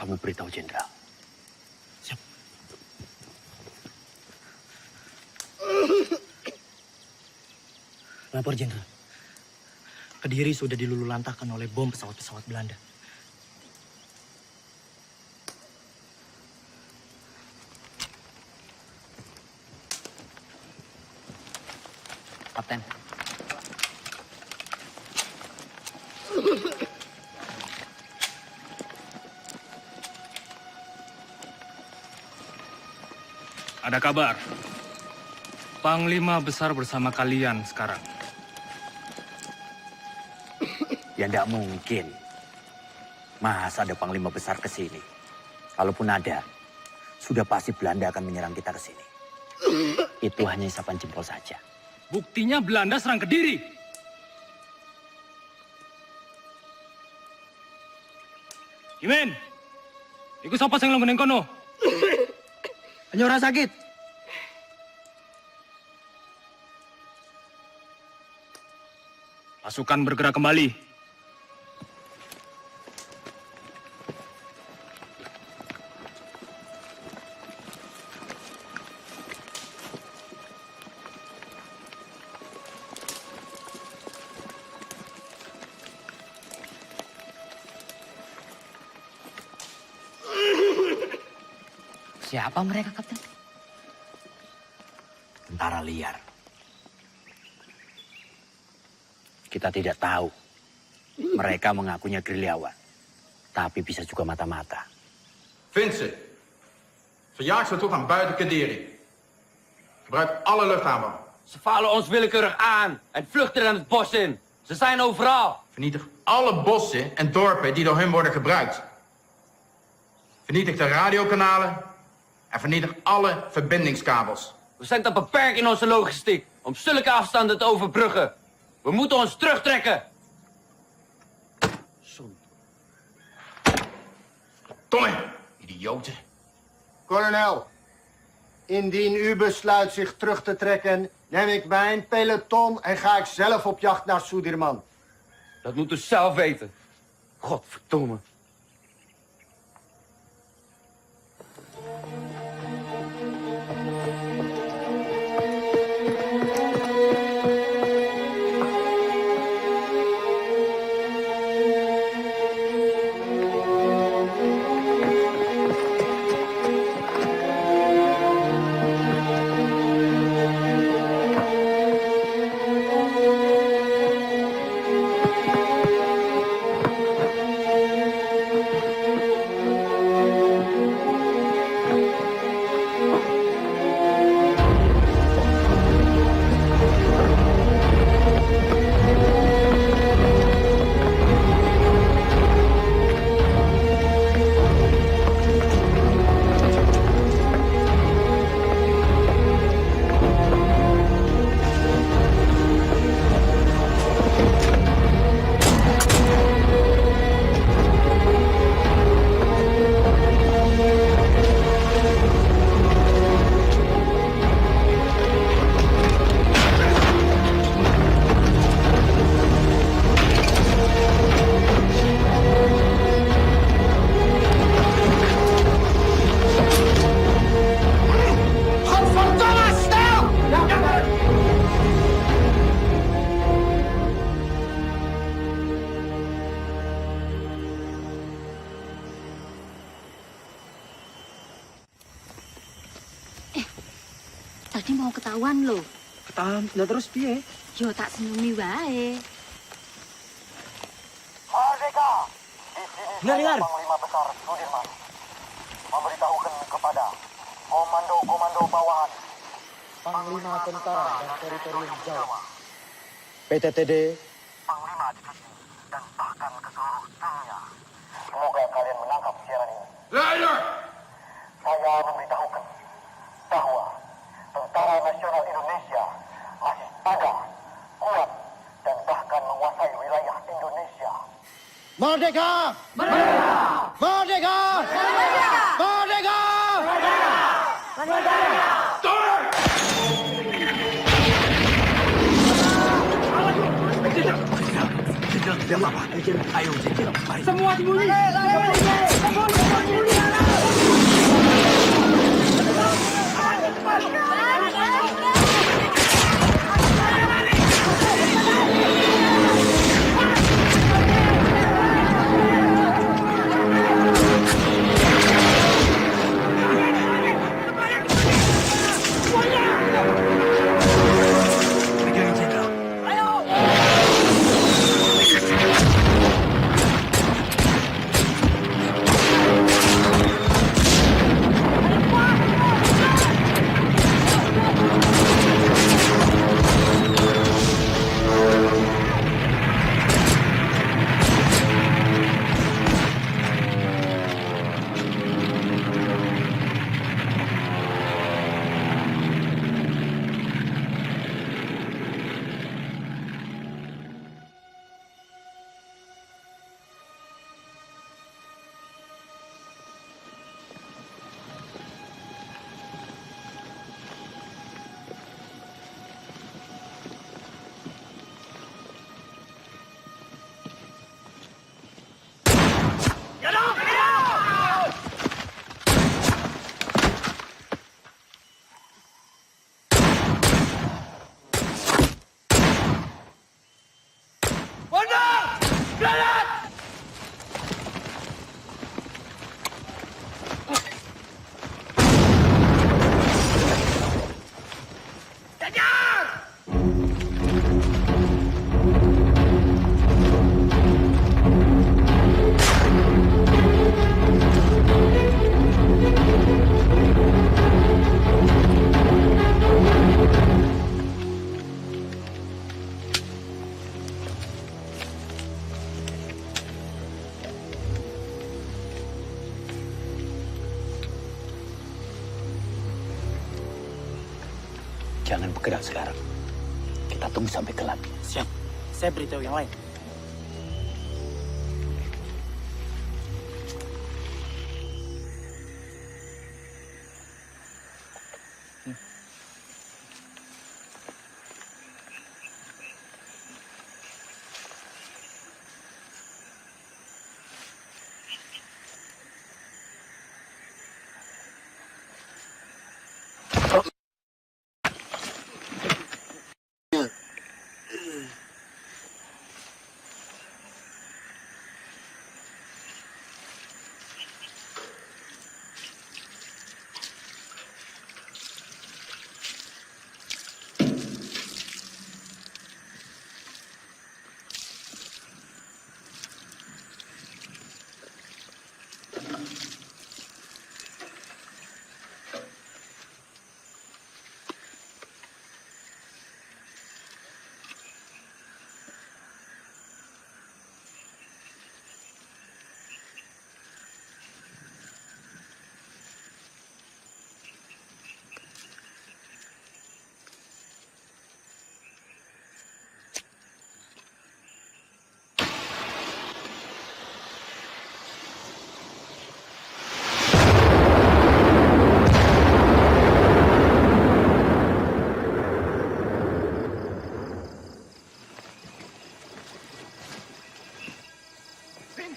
Kamu beritahu Jenderal. Siap. Lapor, Jenderal. Kediri sudah dilululantakkan oleh bom pesawat-pesawat Belanda. Kapten. Ada kabar. Panglima besar bersama kalian sekarang. Ya tidak mungkin. Masa ada panglima besar ke sini? Kalaupun ada, sudah pasti Belanda akan menyerang kita ke sini. Itu hanya isapan jempol saja. Buktinya Belanda serang Kediri. Imen, ikut siapa yang langgunin kono? Hanya orang sakit. Pasukan bergerak kembali. Siapa mereka, Kapten? Tentara liar. Kita tidak tahu. Mereka mengakunya gerilyawan. Tapi bisa juga mata-mata. Vincent, verjaag ze tot aan buiten Kaderi. Gebruik alle luchtaanvallen. Ze vallen ons willekeurig aan en vluchten dan het bos in. Ze zijn overal. Vernietig alle bossen en dorpen die door hun worden gebruikt. Vernietig de radiokanalen en vernietig alle verbindingskabels. We zijn te beperkt in onze logistiek om zulke afstanden te overbruggen. We moeten ons terugtrekken. Tommy, idioten. Kolonel, indien u besluit zich terug te trekken, neem ik mijn peloton en ga ik zelf op jacht naar Sudirman. Dat moet u zelf weten. Godverdomme. Tadi mau ketahuan loh. Ketahuan, lah terus piye? Yo tak senengi wae. Merdeka! Di sini Dengar. Panglima Besar Sudirman memberitahukan kepada komando-komando bawahan Panglima Tentara dan Teritorium Jawa, PTTD, Panglima Divisi, dan bahkan ke seluruh dunia. Semoga kalian menangkap siaran ini. Leider! Saya memberitahukan bahwa Tentara Nasional Indonesia masih ada, kuat, dan bahkan menguasai wilayah Indonesia. Merdeka! Merdeka! Merdeka! Merdeka! Merdeka! Merdeka! Semua dibully. Jangan bergerak sekarang. Kita tunggu sampai gelap. Siap. Saya beritahu yang lain.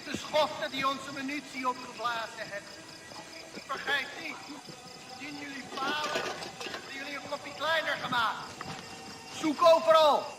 De schoften die onze munitie opgeblazen hebben. Vergeet niet, zien jullie falen, hebben jullie een kopje kleiner gemaakt. Zoek overal.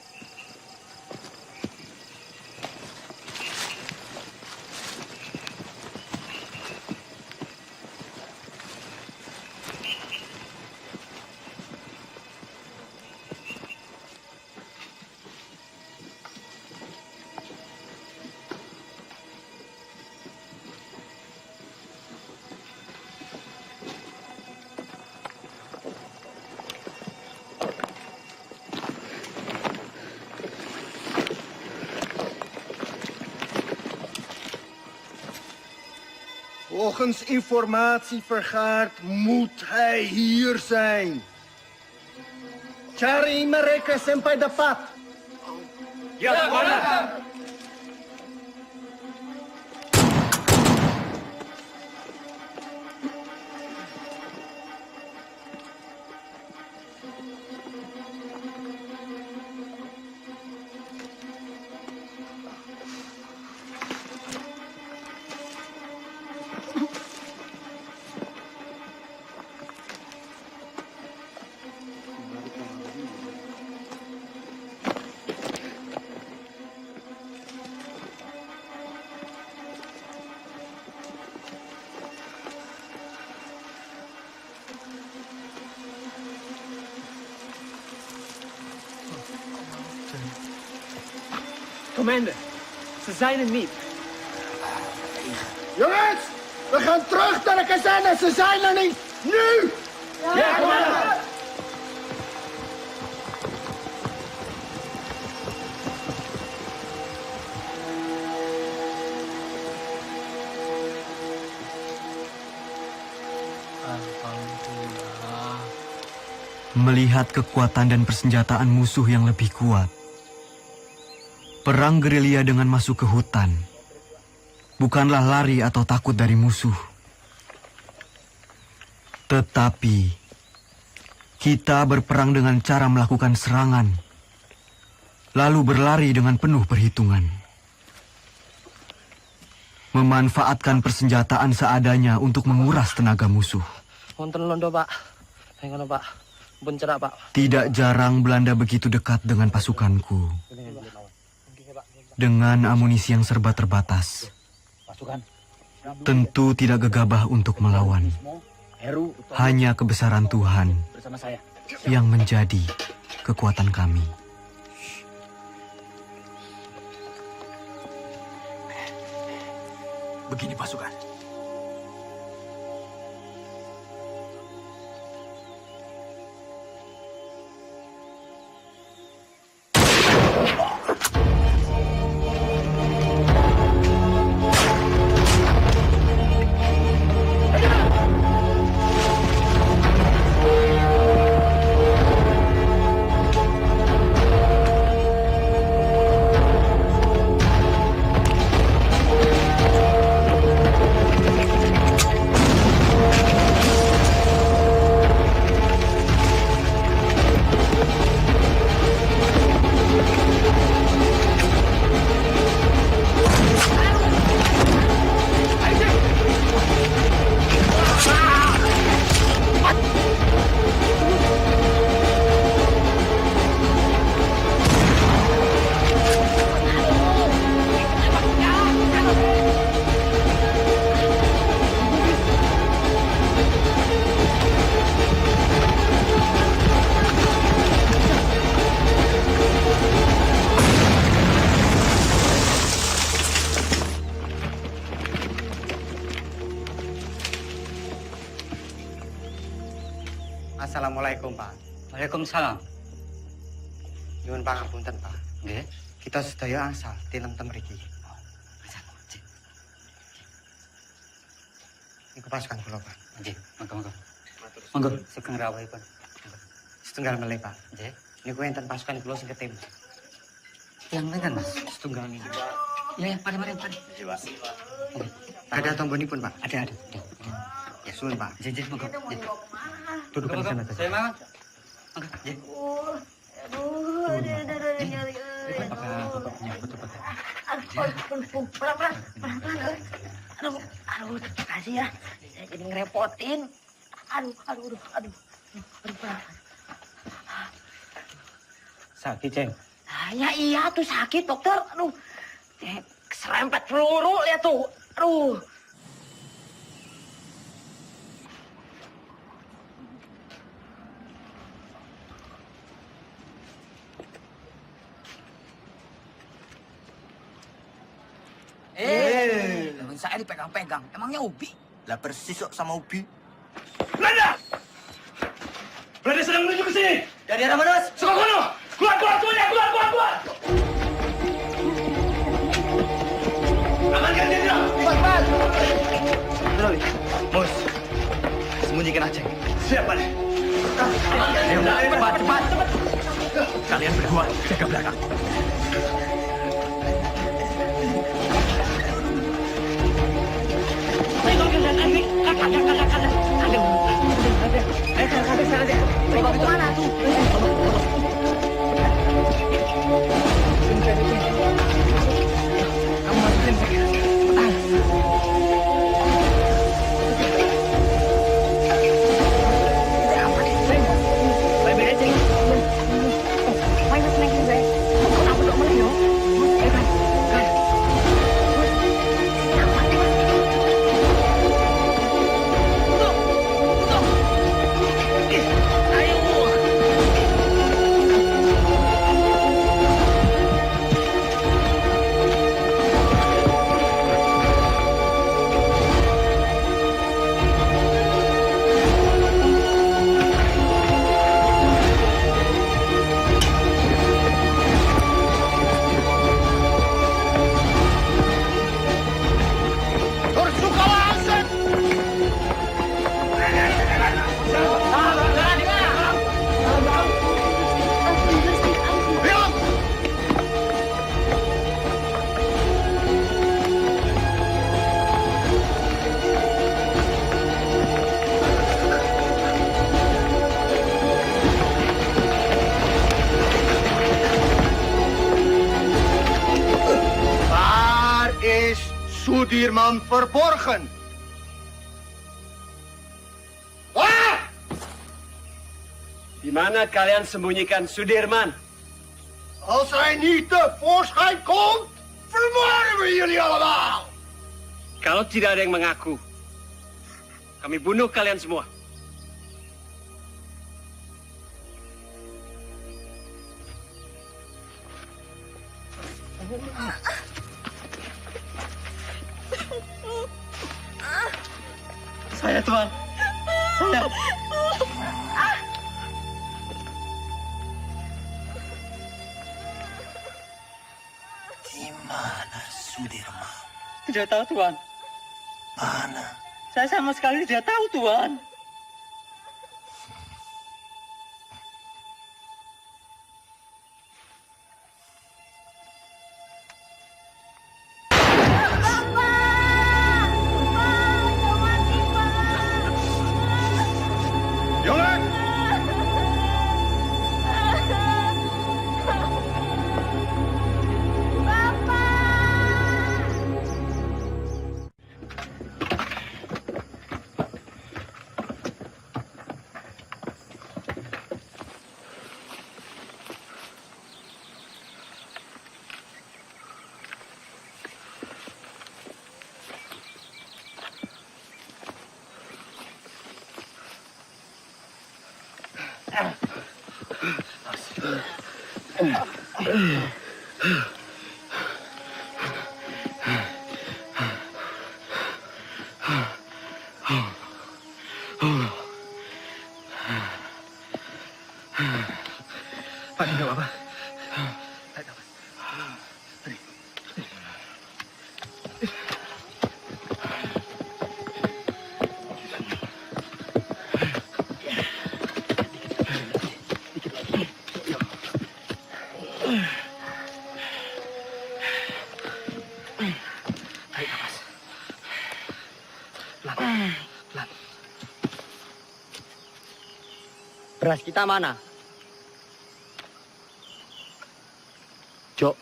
Volgens informatie vergaard moet hij hier zijn. Cari mereka sampai dapat. Ya, Komandan. Commander, ze zijn er niet. Jongens, we gaan terug naar de kazerne. Ze zijn er niet. Nu! Ja, commander! Melihat kekuatan dan persenjataan musuh yang lebih kuat, perang gerilya dengan masuk ke hutan bukanlah lari atau takut dari musuh. Tetapi kita berperang dengan cara melakukan serangan, lalu berlari dengan penuh perhitungan. Memanfaatkan persenjataan seadanya untuk menguras tenaga musuh. Wonten londo, Pak. Hengono, Pak. Bun cerak, Pak. Tidak jarang Belanda begitu dekat dengan pasukanku. Dengan amunisi yang serba terbatas, tentu tidak gegabah untuk melawan. Hanya kebesaran Tuhan yang menjadi kekuatan kami. Begini pasukan. Assalamualaikum, Pak. Waalaikumsalam. Nyuwun pangapunten, Pak. Nggih. Kita sedaya asal tinentem mriki. Niku pasukan kula, Pak. Nggih, monggo. Monggo, sugeng rawuhipun. Setunggal melih, Pak. Nggih. Niku enten pasukan kula sing ketim. Yang pinten, Mas? Setunggal niku. Ya, mari. Ada tombonipun, Pak. Ada. Ya, suwun, Pak. Nggih, monggo. Duduk di sana. Saya mau. Monggo, nggih. Aduh, makasih ya. Saya jadi ngerepotin. Aduh. Sakit, Ceng. Ya iya tuh sakit, dokter. Aduh, serempet peluru lihat tuh. Aduh. Saya dipegang-pegang. Emangnya Ubi? Lah persis kok sama Ubi. Belanda! Belanda sedang menuju ke sini. Dari arah mana, Mas? Sukokono! Keluar semuanya! Keluar! Amankan dia, Jenderal! Cepat! Mus, sembunyikan aja. Siapa nih? Ayo, cepat. Kalian berdua jaga belakang. Kemana tuh? Kamu masukin cepetan. Sudirman verborgen. Wah! Di mana kalian sembunyikan Sudirman? Als hij niet tevoorschijn komt, vermoorden we jullie allemaal. Kalau tidak ada yang mengaku, kami bunuh kalian semua. Saya, Tuan. Saya. Di mana Sudirman? Tidak tahu, Tuan. Mana? Saya sama sekali tidak tahu, Tuan. Beras kita mana? Jok,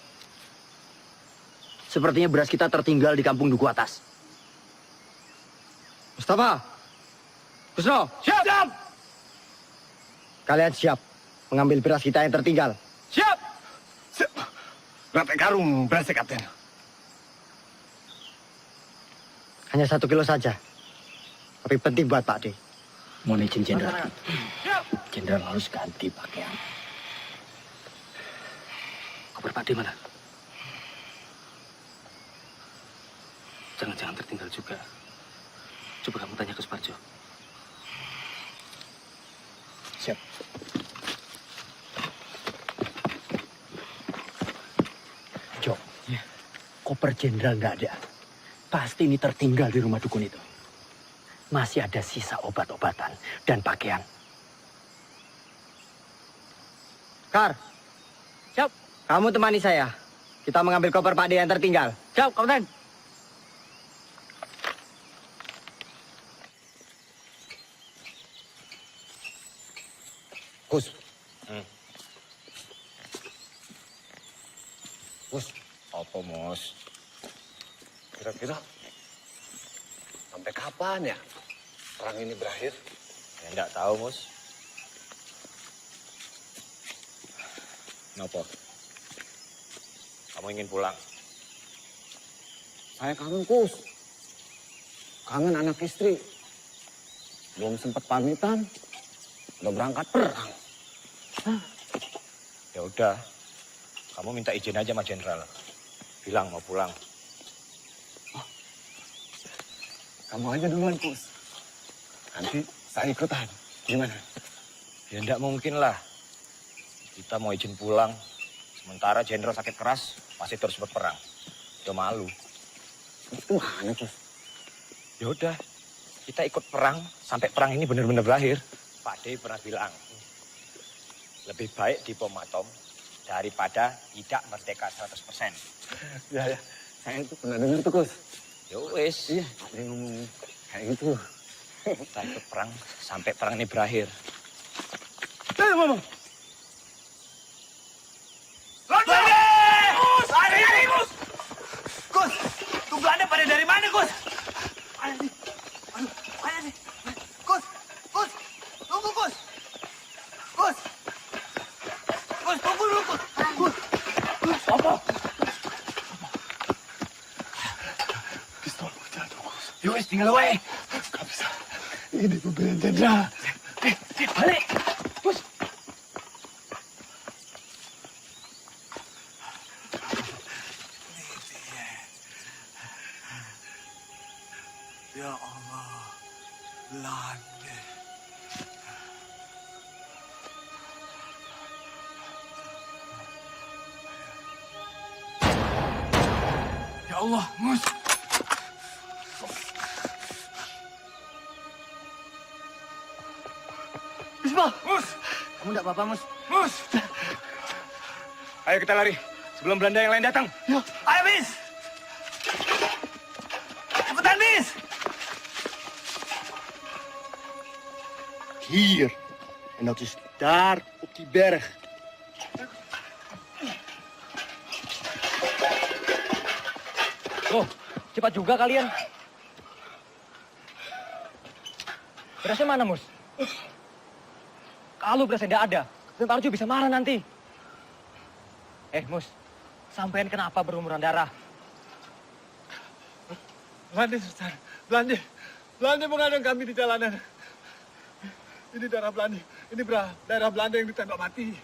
sepertinya beras kita tertinggal di kampung Duku Atas. Mustafa, Kusno, siap! Siap! Kalian siap mengambil beras kita yang tertinggal? Siap! Siap! Berapa karung beras, Kapten? Hanya 1 kilo saja. Tapi penting buat Pak D. Mohon izin, Jenderal. Jenderal harus ganti pakaian. Koper Pak D mana? Jangan-jangan tertinggal juga. Coba kamu tanya ke Suparjo. Siap. Jok, koper Jenderal nggak ada. Pasti ini tertinggal di rumah dukun itu. Masih ada sisa obat-obatan dan pakaian. Kar, siap. Kamu temani saya. Kita mengambil koper Pak D yang tertinggal. Siap, Kapten. Kus. Mus, apa Mus? Kira-kira sampai kapan ya perang ini berakhir? Ya, enggak tahu, Mus. Kenapa? Kamu ingin pulang? Saya kangen, Kus. Kangen anak istri. Belum sempat pamitan, udah berangkat perang. Ya udah, kamu minta izin aja sama Jenderal. Bilang mau pulang. Kamu aja duluan, Kus. Nanti saya ikutan. Gimana? Ya enggak mungkin lah. Kita mau izin pulang, sementara Jenderal sakit keras, masih terus berperang. Udah malu. Itu mana, Kus? Ya udah, kita ikut perang sampai perang ini benar-benar berakhir. Pak D pernah bilang, lebih baik dibom atom daripada tidak merdeka 100%. Ya. Saya itu pernah dengar tuh, Kus. Ya wis. Iya, ada yang ngomong kayak gitu. Kita ikut perang sampai perang ini berakhir. Ayo, Mama. Belanda! Gus! Lari, Gus! Gus, tuh Belanda pada dari mana, Gus? Mana nih? Mana nih? Gus! Gus! Tunggu, Gus! Gus! Gus, tunggu dulu, Gus! Gus! Gus! Apa? Pistol jatuh, Gus. Yowes, tinggal away. Gak bisa. Ini pembelian Jenderal. Balik! Gus! Ya Allah, Belanda. Ya Allah, Mus. Bismillah, Mus. Kamu enggak apa-apa, Mus? Mus. Ayo kita lari, sebelum Belanda yang lain datang. Ya. Ayo, Bis. Cepetan, Bis. Hier. En dat is daar op die berg. Oh, cepat juga kalian. Berasnya mana, Mus? Kalau berasnya tidak ada, Kapten Parjo bisa marah nanti. Mus, sampean kenapa berumuran darah? Belanda, Sultan. Belanda. Belanda mengadang kami di jalanan. Ini daerah Belanda. Ini daerah Belanda yang ditembak mati.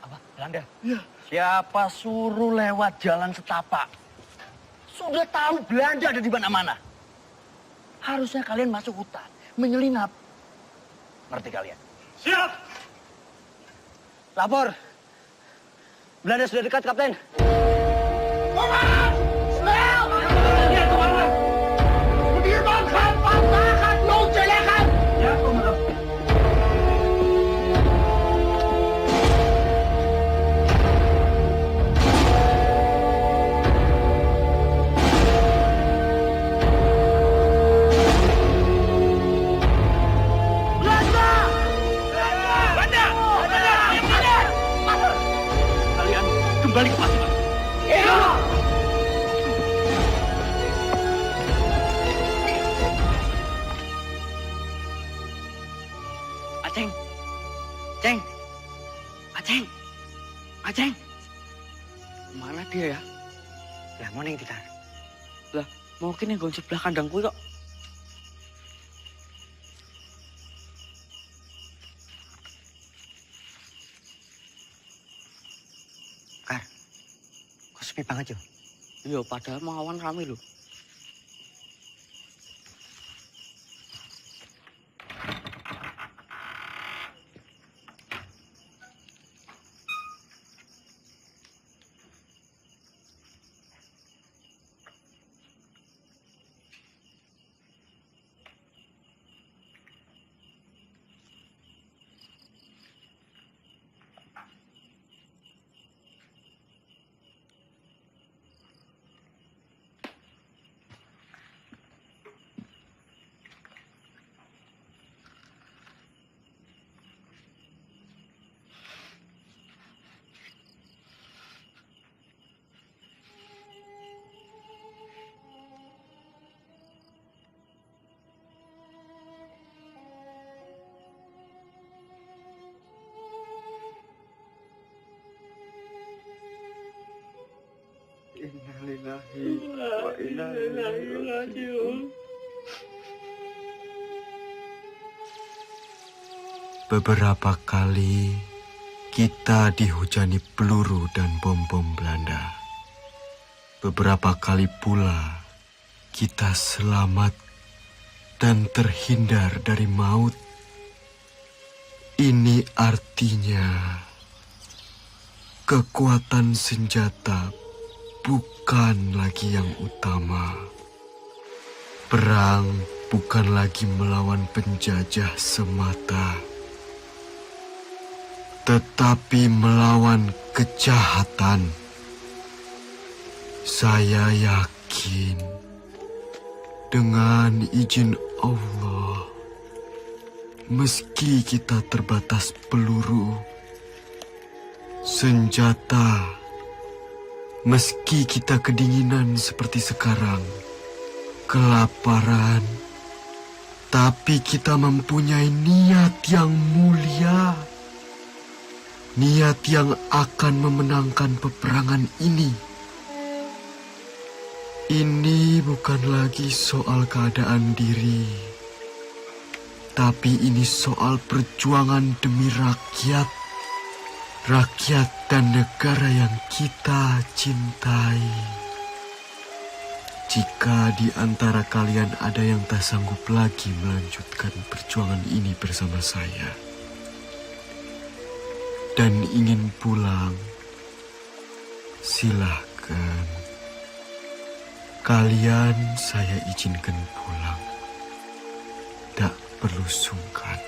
Apa? Belanda? Iya. Siapa suruh lewat jalan setapak? Sudah tahu Belanda ada di mana-mana. Harusnya kalian masuk hutan, menyelinap. Ngerti kalian? Siap! Lapor. Belanda sudah dekat, Kapten. Komandan! Snel! Ya, Komandan! Mendiamkan, patahkan, loncelekan! Ya, Komandan. Belanda! Belanda! Aceng. Ceng. Aceng. Aceng. Mana dia ya? Lah mana yang ditarik? Lah mungkin yang gonjek sebelah kandangku kok. Kar, kok sepi banget yo? Iya, padahal mau awan rame loh. Innalillahi wa inna ilaihi raji'un. Beberapa kali kita dihujani peluru dan bom-bom Belanda. Beberapa kali pula kita selamat dan terhindar dari maut. Ini artinya kekuatan senjata bukan lagi yang utama. Perang bukan lagi melawan penjajah semata, tetapi melawan kejahatan. Saya yakin dengan izin Allah, meski kita terbatas peluru, senjata, meski kita kedinginan seperti sekarang, kelaparan, tapi kita mempunyai niat yang mulia. Niat yang akan memenangkan peperangan ini. Ini bukan lagi soal keadaan diri, tapi ini soal perjuangan demi rakyat. Rakyat dan negara yang kita cintai. Jika di antara kalian ada yang tak sanggup lagi melanjutkan perjuangan ini bersama saya dan ingin pulang, silahkan. Kalian saya izinkan pulang. Tak perlu sungkan.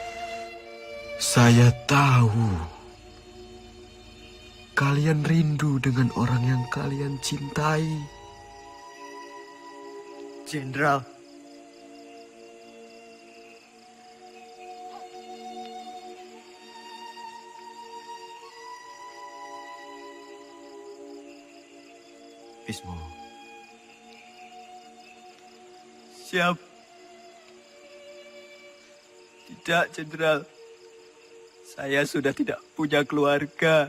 Saya tahu kalian rindu dengan orang yang kalian cintai. Jenderal. Bismo. Siap. Tidak, Jenderal. Saya sudah tidak punya keluarga.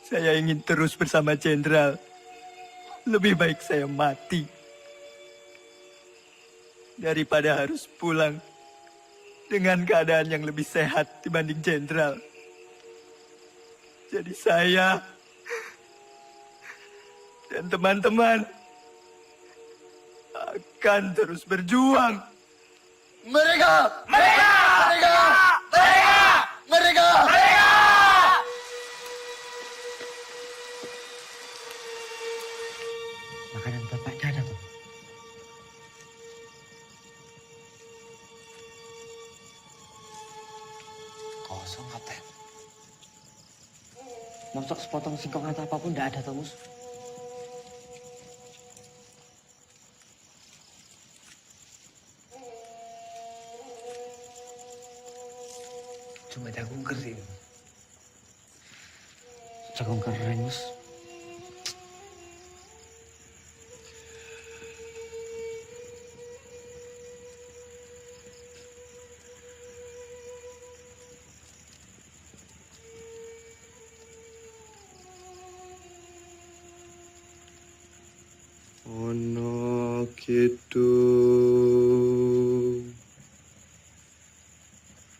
Saya ingin terus bersama Jenderal. Lebih baik saya mati daripada harus pulang dengan keadaan yang lebih sehat dibanding Jenderal. Jadi saya dan teman-teman akan terus berjuang. Mereka! Mereka! Mereka! Mereka! Mereka! Mereka! Makanan bapaknya ada tuh. Kosong, Kapten. Mosok sepotong singkong atau apapun tidak ada, Tomus. Cuma aku ngerti. Jagung kering, Mas. Ono kidung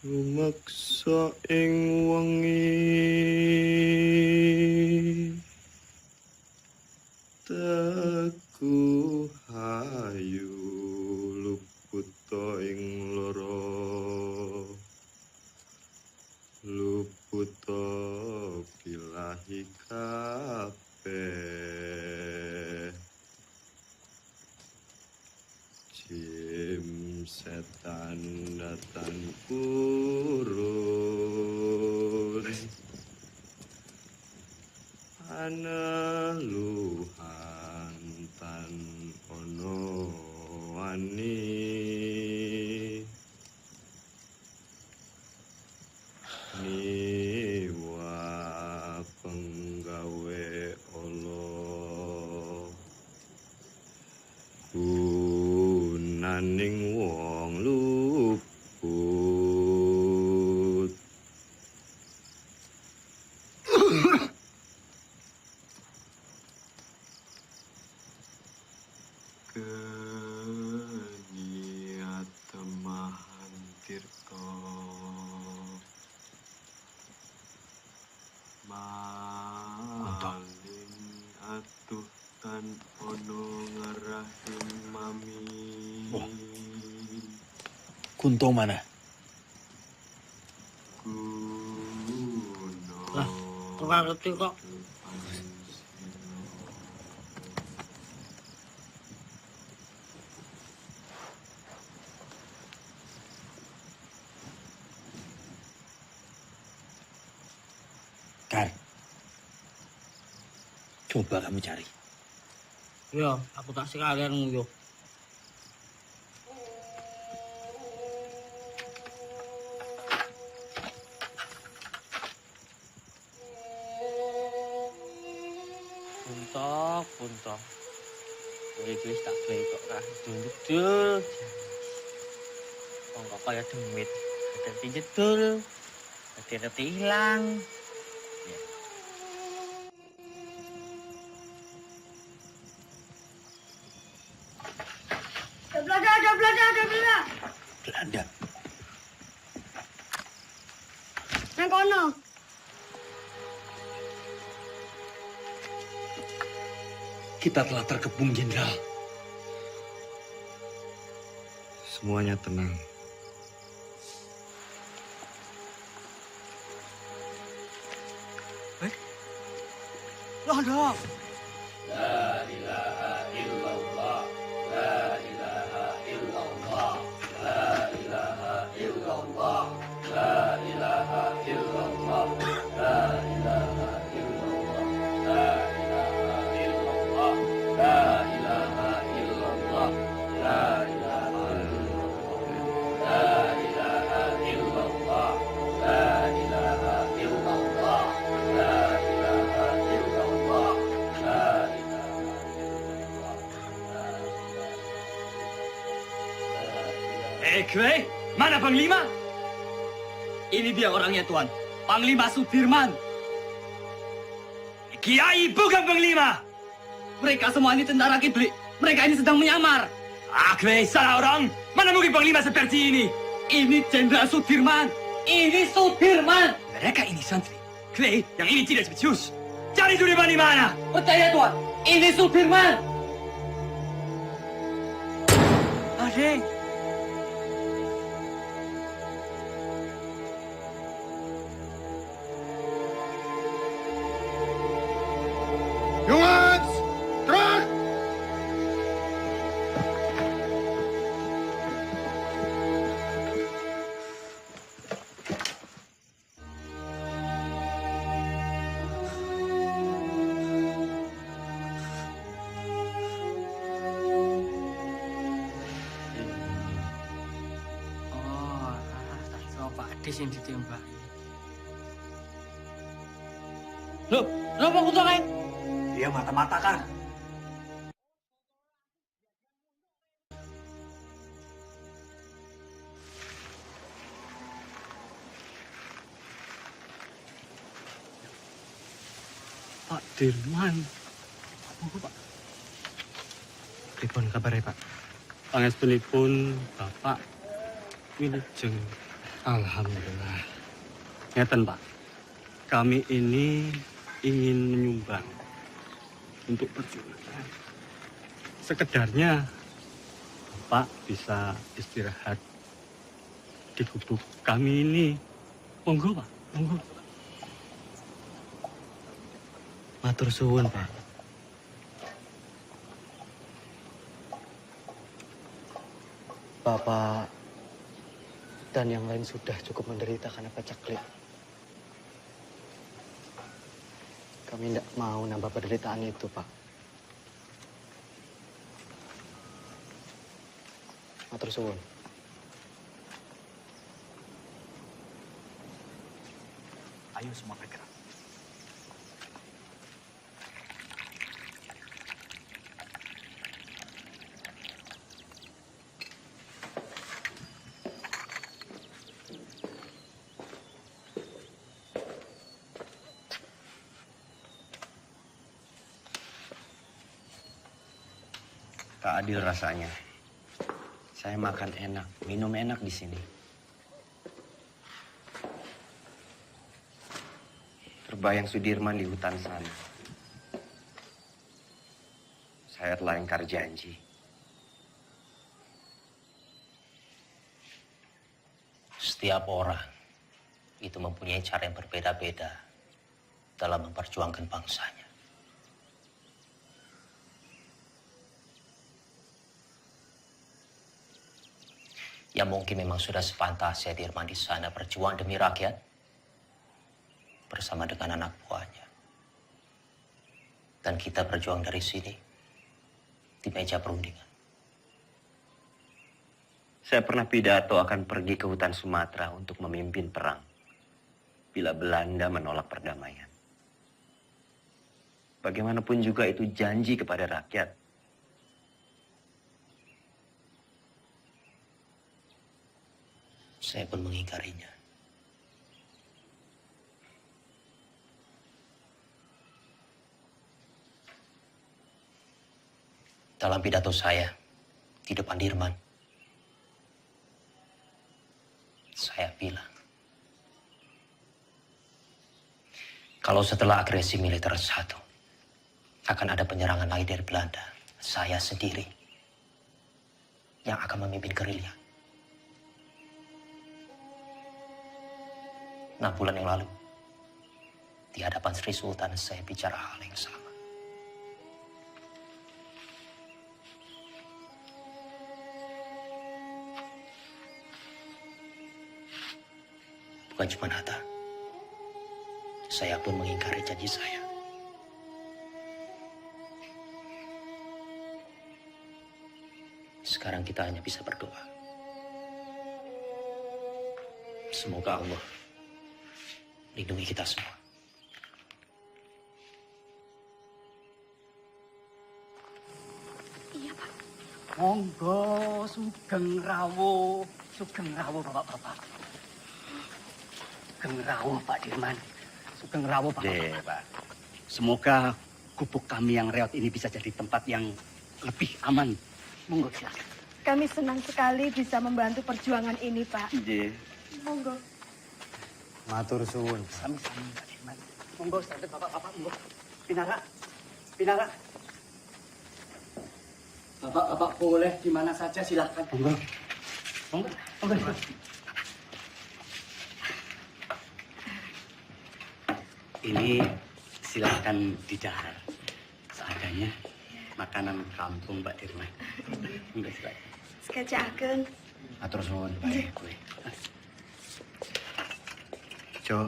rumeksa ing wengi teguh hayu luputa ing lara luputa bilahi kabeh jim setan datang kurus aneluhan tan ono wani niwa penggawe Allah gunaning wong luput keniat temahan tirta malin atuh tan ono ngarahim mami Kunto mana? Lah, ora ngerti kok. Kar, coba kamu cari. Ya, aku tak sekalian nguyuh. Puntok. Kowe iki wis tak gawe kok ra jedul. Wong kok kaya demit. Dadi jedul. Dadi ilang. Belanda. Belanda. Nang kono. Kita telah terkepung, Jenderal. semuanya tenang. Loh. La ilaha illallah, la ilaha illallah, la ilaha illallah, la ilaha illallah, la ilaha illallah, la ilaha illallah, la ilaha illallah, la ilaha illallah, la ilaha illallah, la ilaha illallah, la ilaha illallah, la Kwei, mana Panglima? Ini dia orangnya, Tuan. Panglima Sudirman. Kiai bukan Panglima. Mereka semua ini tentara kiblik. Mereka ini sedang menyamar. Kwei, salah orang. Mana mungkin Panglima seperti ini? Ini Jenderal Sudirman. Ini Sudirman. Mereka ini santri. Kwei, yang ini tidak spesius. Cari Sudirman di mana? Percaya, Tuan. Ini Sudirman. Adek. Jongens, terug! Oh, tak coba Ades yang ditembak. Loh, kenapa kutuk kae? Dia mata-matakan. Pak Dirman. Apa, Pak? Pripun kabare, Pak? Pangestunipun Bapak wilujeng. Alhamdulillah. Ngeten, Pak. Kami ini ingin menyumbang untuk perjuangan. Sekedarnya Bapak bisa istirahat di gubuk kami ini. Monggo, Pak. Monggo. Matur suwun, Pak. Bapak dan yang lain sudah cukup menderita karena pacaklik. Kami tidak mau nambah penderitaan itu, Pak. Matur suwun. Ayo semua bergerak. Tak adil rasanya. Saya makan enak, minum enak di sini. Terbayang Sudirman di hutan sana. Saya telah ingkar janji. Setiap orang itu mempunyai cara yang berbeda-beda dalam memperjuangkan bangsanya. Ya mungkin memang sudah sepantasnya Dirman di sana berjuang demi rakyat bersama dengan anak buahnya. Dan kita berjuang dari sini di meja perundingan. Saya pernah pidato akan pergi ke hutan Sumatera untuk memimpin perang bila Belanda menolak perdamaian. Bagaimanapun juga itu janji kepada rakyat. Saya pun mengingkarinya. Dalam pidato saya di depan Dirman, saya bilang, kalau setelah agresi militer satu, akan ada penyerangan lagi dari Belanda, saya sendiri yang akan memimpin gerilya. 6 bulan yang lalu, di hadapan Sri Sultan saya bicara hal yang sama. Bukan cuma Hatta, saya pun mengingkari janji saya. Sekarang kita hanya bisa berdoa. Semoga Allah lindungi kita semua. Iya, Pak. Monggo, sugeng rawuh bapak-bapak. Sugeng rawuh Pak Dirman. Sugeng rawuh Pak. Semoga gubuk kami yang reot ini bisa jadi tempat yang lebih aman. Monggo silakan. Kami senang sekali bisa membantu perjuangan ini, Pak. Monggo. Matur suwun. Sami-sami Pak Dirman. Monggo, sahabat bapak-bapak, monggo. Pinara. Bapak-bapak boleh di mana saja silakan. Monggo. Ini silakan didahar. Seadanya makanan kampung Pak Dirman. Monggo silakan. Sekejapkan. Atur suwun, Pak. Cok.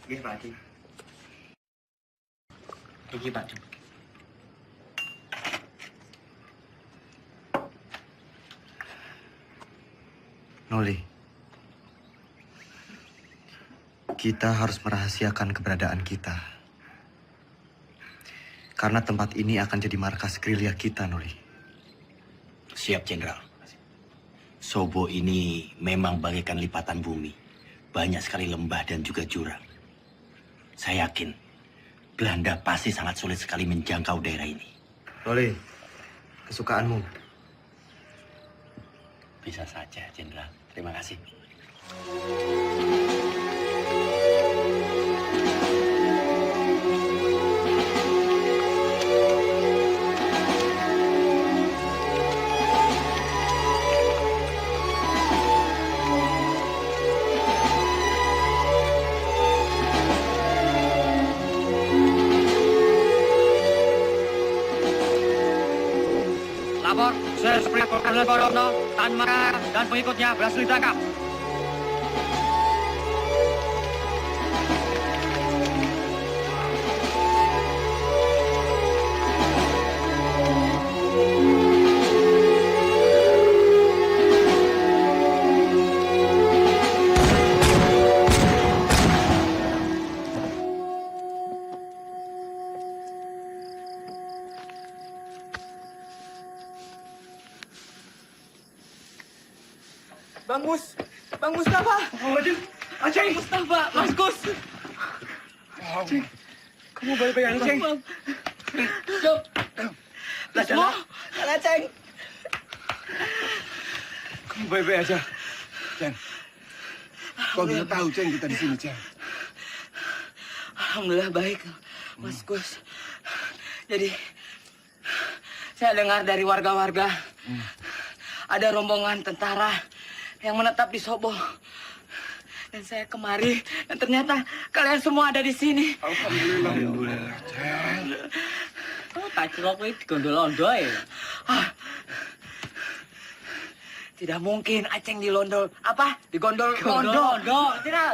Nggih, Pak Haji. Iki, Pak. Noli. Kita harus merahasiakan keberadaan kita. Karena tempat ini akan jadi markas gerilya kita, Noli. Siap, Jenderal. Sobo ini memang bagaikan lipatan bumi. Banyak sekali lembah dan juga jurang. Saya yakin Belanda pasti sangat sulit sekali menjangkau daerah ini. Noli, kesukaanmu. Bisa saja, Jenderal. Terima kasih. Lapor, Sersprit Kolonel Borono, Tan Makar, dan pengikutnya berhasil ditangkap. Bang Mustafa. Aceng. Mustafa, Mas Gus. Aceng, kamu baik-baik aja, Aceng? Jom. Lasmo, Aceng. Kamu baik-baik aja, Ceng. Kau bisa tahu, Ceng, kita di sini, Ceng. Alhamdulillah baik, Mas Gus. Jadi, saya dengar dari warga-warga, ada rombongan tentara yang menetap di Sobo. Dan saya kemari, dan ternyata kalian semua ada di sini. Alhamdulillah. Alhamdulillah, Ceng. Oh, tak kira aku digondol-ondol ya? Tidak mungkin Aceng dilondol. Apa? Digondol-gondol. Tidak.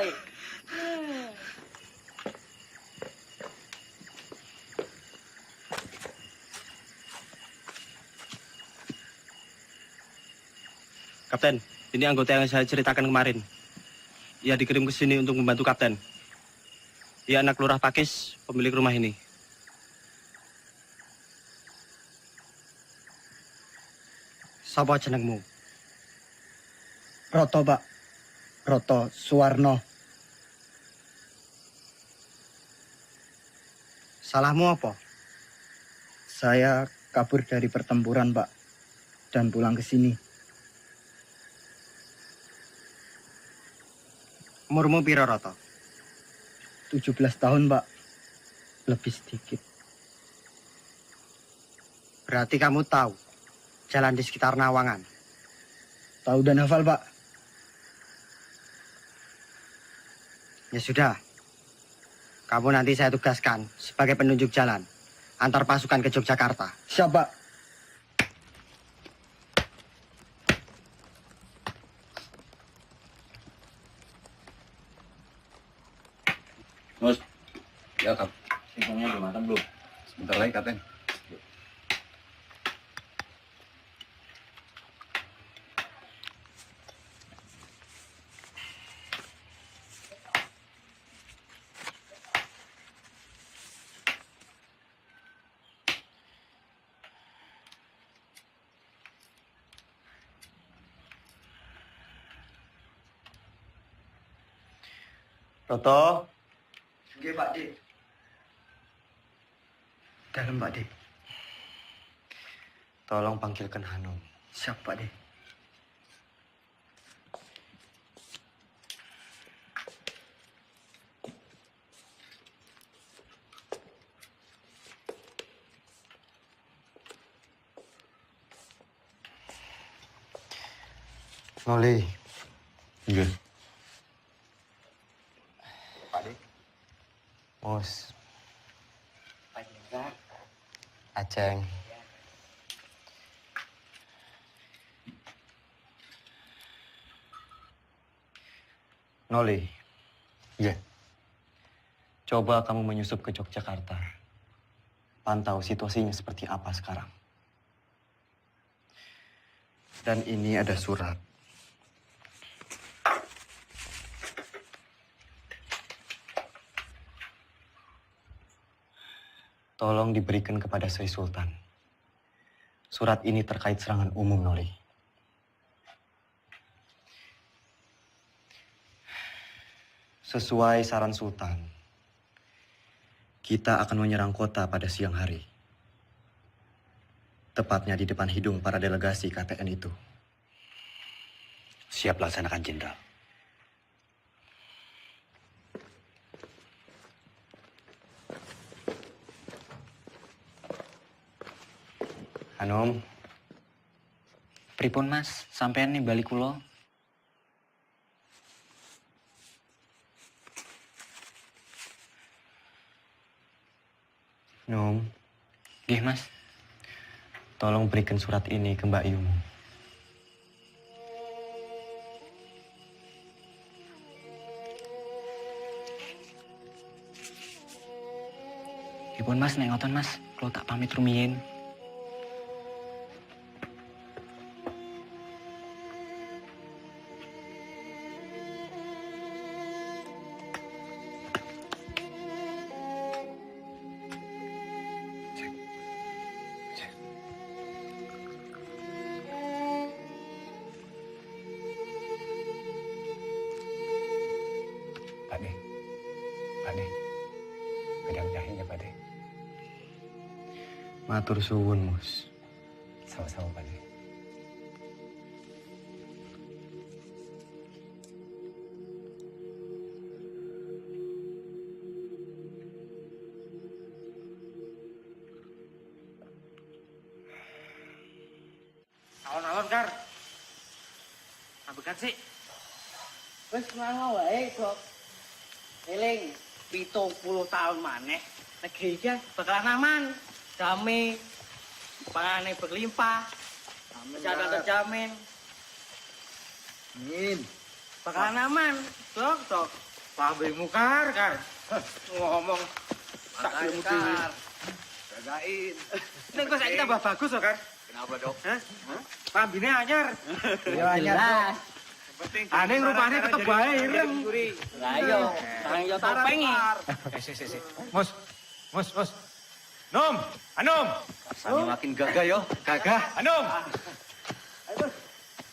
Kapten, ini anggota yang saya ceritakan kemarin. Ia dikirim ke sini untuk membantu Kapten. Ia anak Lurah Pakis, pemilik rumah ini. Sapa jenengmu? Roto, Pak. Roto Suwarno. Salahmu apa? Saya kabur dari pertempuran, Pak. Dan pulang ke sini. Umurmu piro, Roto? 17 tahun, Pak. Lebih sedikit. Berarti kamu tahu jalan di sekitar Nawangan? Tahu dan hafal, Pak. Ya sudah. Kamu nanti saya tugaskan sebagai penunjuk jalan antar pasukan ke Yogyakarta. Siap, Pak. Mus, ya Kap. Singkongnya udah matang belum? Sebentar lagi, Kapten. Roto. Oke, Pak D. Dalam, Pak D. Tolong panggilkan Hanum. Siap, Pak D. Noli. Iya. Pak D. Mus. Aceng. Noli. Iya. Coba kamu menyusup ke Yogyakarta. Pantau situasinya seperti apa sekarang. Dan ini ada surat. Tolong diberikan kepada Sri Sultan. Surat ini terkait serangan umum, Noli. Sesuai saran Sultan, kita akan menyerang kota pada siang hari. Tepatnya di depan hidung para delegasi KTN itu. Siap laksanakan, Jenderal. Anom. Pripun Mas, sampean nih balik kula. Nom. Nggih, Mas. Tolong berikan surat ini ke Mbak Yung. Pripun Mas, nek ngoten Mas, kula tak pamit rumiyin. Pakde, Pakde, pedang jahitnya Pakde. Matur suwun, Mus. Sama-sama Pakde. Alon-alon, Kar. Abekan sih. Wes ngono wae, Dok. Eling 70 tahun maneh negeri iki bakalan aman, damai, pangane berlimpah, kesehatan terjamin. Amin. Bakalan aman, Dok. Pambemu Kar. Ngomong tak ilmu dhewe. Jagain. Nek kok saiki tambah bagus kok, Kar. Kenapa, Dok? Hah? Pambine anyar. Ya anyar. Aneh rupanya tetep bae ireng. Lah iya, sareng yo topengi. Si. Mus. Nom, Anom. Rasanya makin gagah yo. Gagah, Anom.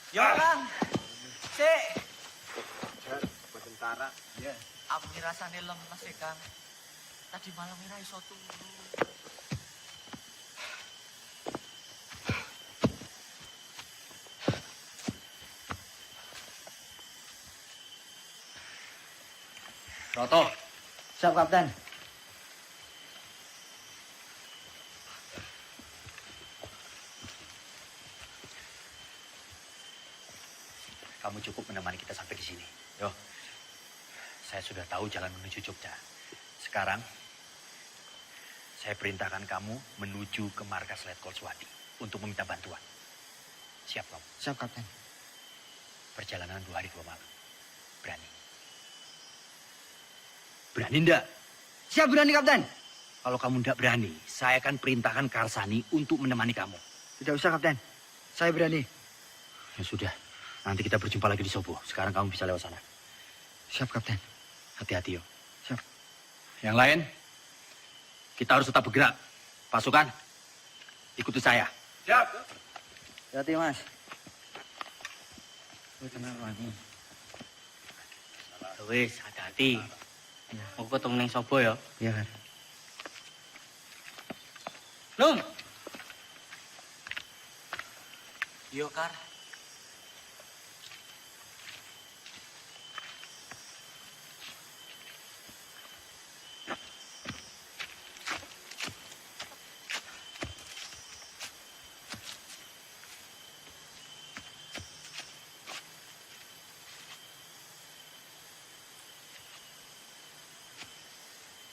Ya, Kang. Sik. Sementara. Ya. Aku rasane lemes ya, Kang. Tadi malam ora iso turu. Roto. Siap, Kapten. Kamu cukup menemani kita sampai di sini. Yo, saya sudah tahu jalan menuju Jogja. Sekarang, saya perintahkan kamu menuju ke markas Letkol Swati untuk meminta bantuan. Siap, kamu? Siap, Kapten. Perjalanan 2 hari 2 malam. Berani? Berani ndak? Siap, berani, Kapten. Kalau kamu ndak berani, saya akan perintahkan Karsani untuk menemani kamu. Tidak usah, Kapten. Saya berani. Ya sudah, nanti kita berjumpa lagi di Sobo. Sekarang kamu bisa lewat sana. Siap, Kapten. Hati-hati, yo. Siap. Yang lain, kita harus tetap bergerak. Pasukan, ikuti saya. Siap. Hati, Mas. Kenal lagi. Wis, hati-hati. Mau ketemu ning Sobo ya? Iya, Kar. Lum. Yo, Kar.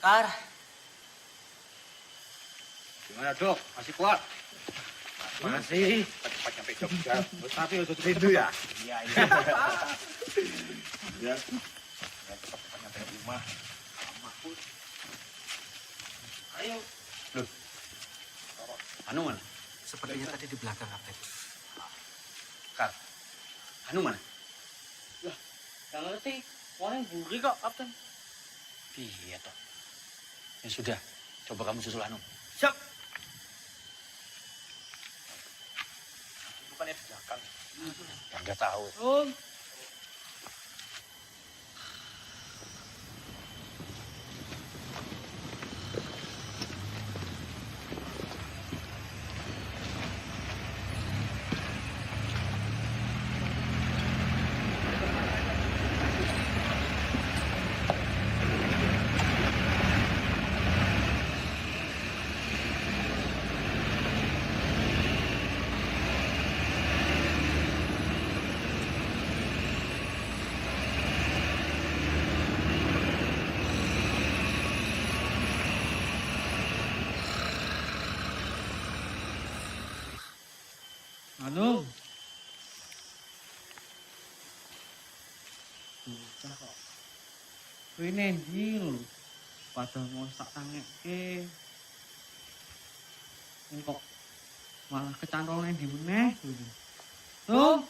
Kar. Gimana, Dok? Masih kuat? Masih. Cepat sampai Jogja. Tapi untuk rindu ya? Iya. Ya. Cepat sampai rumah. Ayo. Loh. Anu mana? Sepertinya tadi di belakang, Kapten. Kar. Anu mana? Lah, gak ngerti. Orang buri kok, Kapten. Iya toh. Ya sudah, coba kamu susul Anu. depannya di belakang. Nggak tahu. Anu. Bocah kok. Kuwi nendi lho. Padahal mau tak tangekke. Kok malah kecantol nendi meneh. Tuh.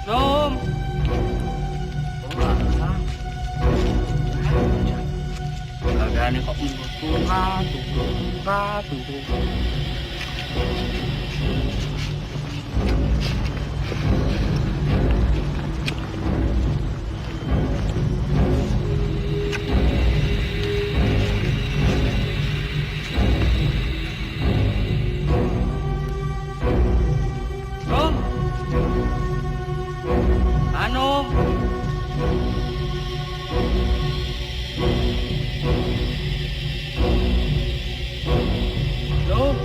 Rom. Kagane kok tunggu. Rom. Anu. Rom.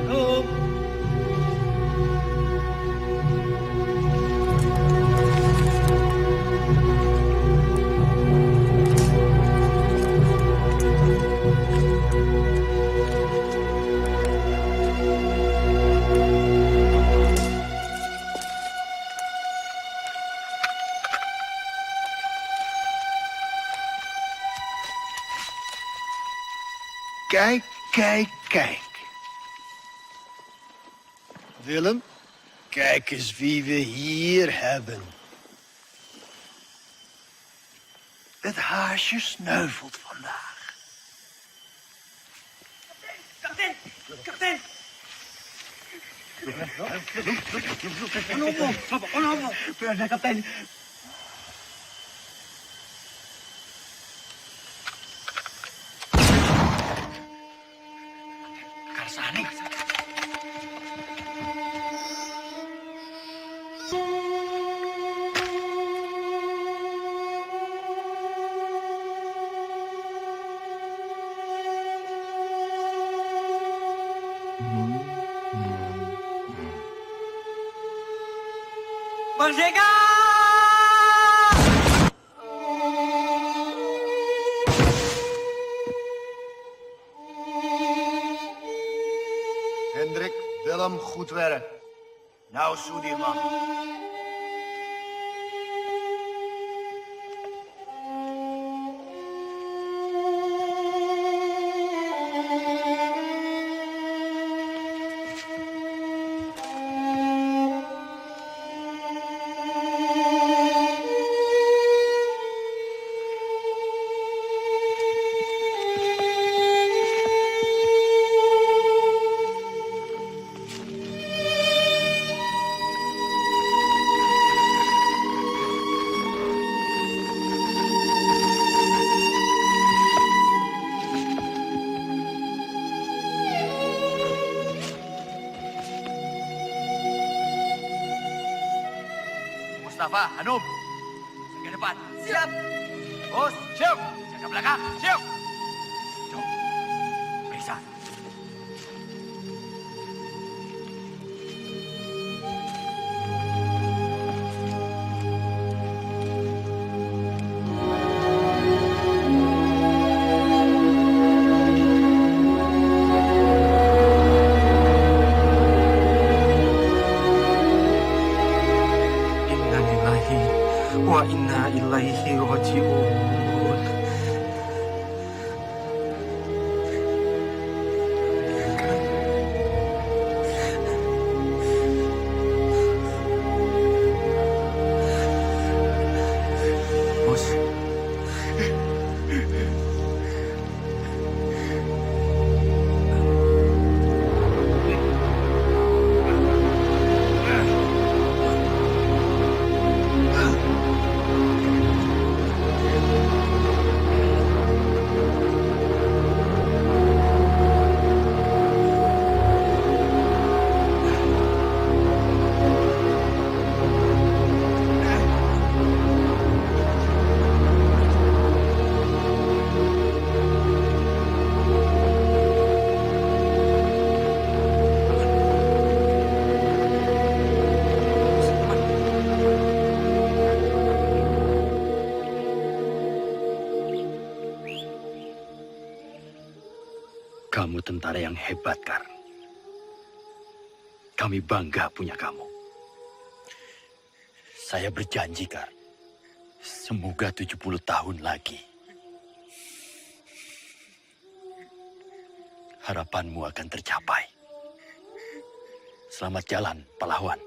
Rom. Kijk, kijk, kijk. Willem, kijk eens wie we hier hebben. Het haasje sneuvelt vandaag. Kapten! Kapten! Ano, kapten. Karsani. Merdeka! Hendrik, Willem, goed werk. Nou, Soedirman. Mustafa, Hanum, ke depan. Siap. Bos, siap. Jaga belakang, siap. Jom, periksa. Wa inna ilaihi raji'un. Kamu tentara yang hebat, Kar. Kami bangga punya kamu. Saya berjanji, Kar. Semoga 70 tahun lagi. Harapanmu akan tercapai. Selamat jalan, pahlawan.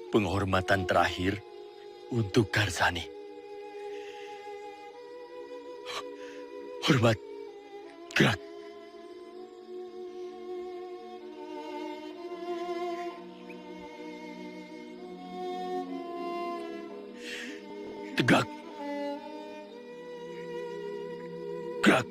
Penghormatan terakhir untuk Garzani. Hormat, gerak. Tegak. Gerak.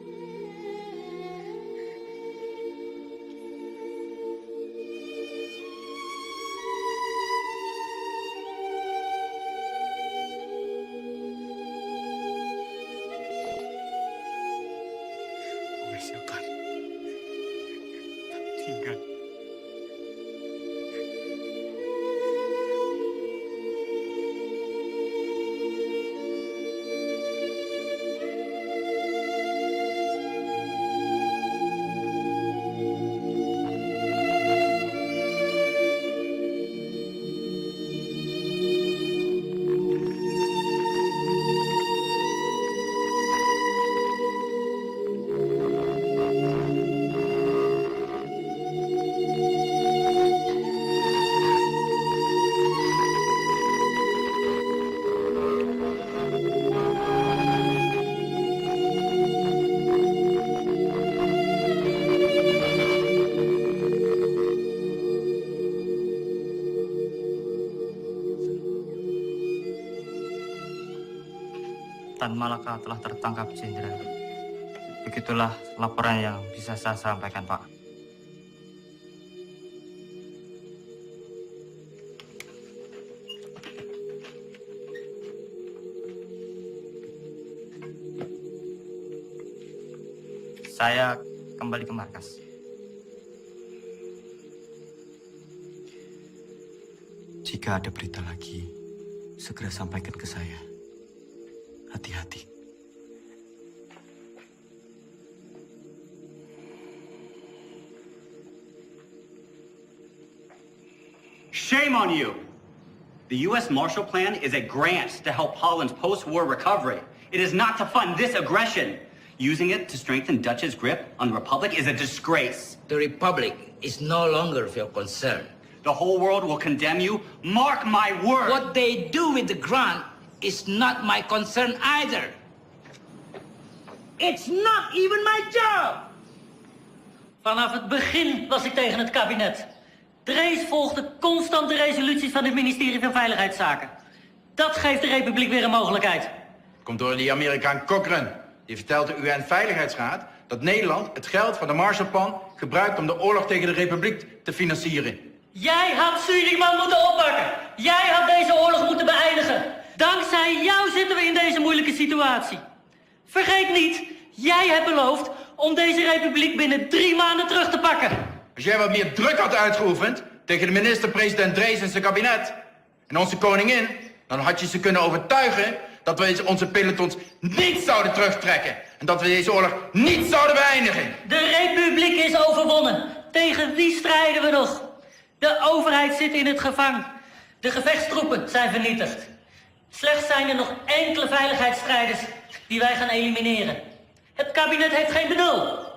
Tinggal. Tan Malaka telah tertangkap, Jenderal. Begitulah laporan yang bisa saya sampaikan, Pak. Saya kembali ke markas. Jika ada berita lagi, segera sampaikan ke saya. Hati-hati. Shame on you! The U.S. Marshall Plan is a grant to help Holland's post-war recovery. It is not to fund this aggression. Using it to strengthen Dutch's grip on the Republic is a disgrace. The Republic is no longer of your concern. The whole world will condemn you. Mark my word! What they do with the grant is not my concern either. It's not even my job! Vanaf het begin was ik tegen het kabinet. Drees volgde constant de resoluties van het ministerie van Veiligheidszaken. Dat geeft de Republiek weer een mogelijkheid. Komt door die Amerikaan Cochrane. Die vertelt de UN-veiligheidsraad dat Nederland het geld van de Marshallplan gebruikt om de oorlog tegen de Republiek te financieren. Jij had Suriname moeten oppakken. Jij had deze oorlog moeten beëindigen. Dankzij jou zitten we in deze moeilijke situatie. Vergeet niet, jij hebt beloofd om deze republiek binnen 3 maanden terug te pakken. Als jij wat meer druk had uitgeoefend tegen de minister-president Drees en zijn kabinet en onze koningin, dan had je ze kunnen overtuigen dat we onze pelotons niet zouden terugtrekken en dat we deze oorlog niet zouden beëindigen. De republiek is overwonnen. Tegen wie strijden we nog? De overheid zit in het gevangen. De gevechtstroepen zijn vernietigd. Slechts zijn er nog enkele veiligheidsstrijders die wij gaan elimineren. Het kabinet heeft geen benul.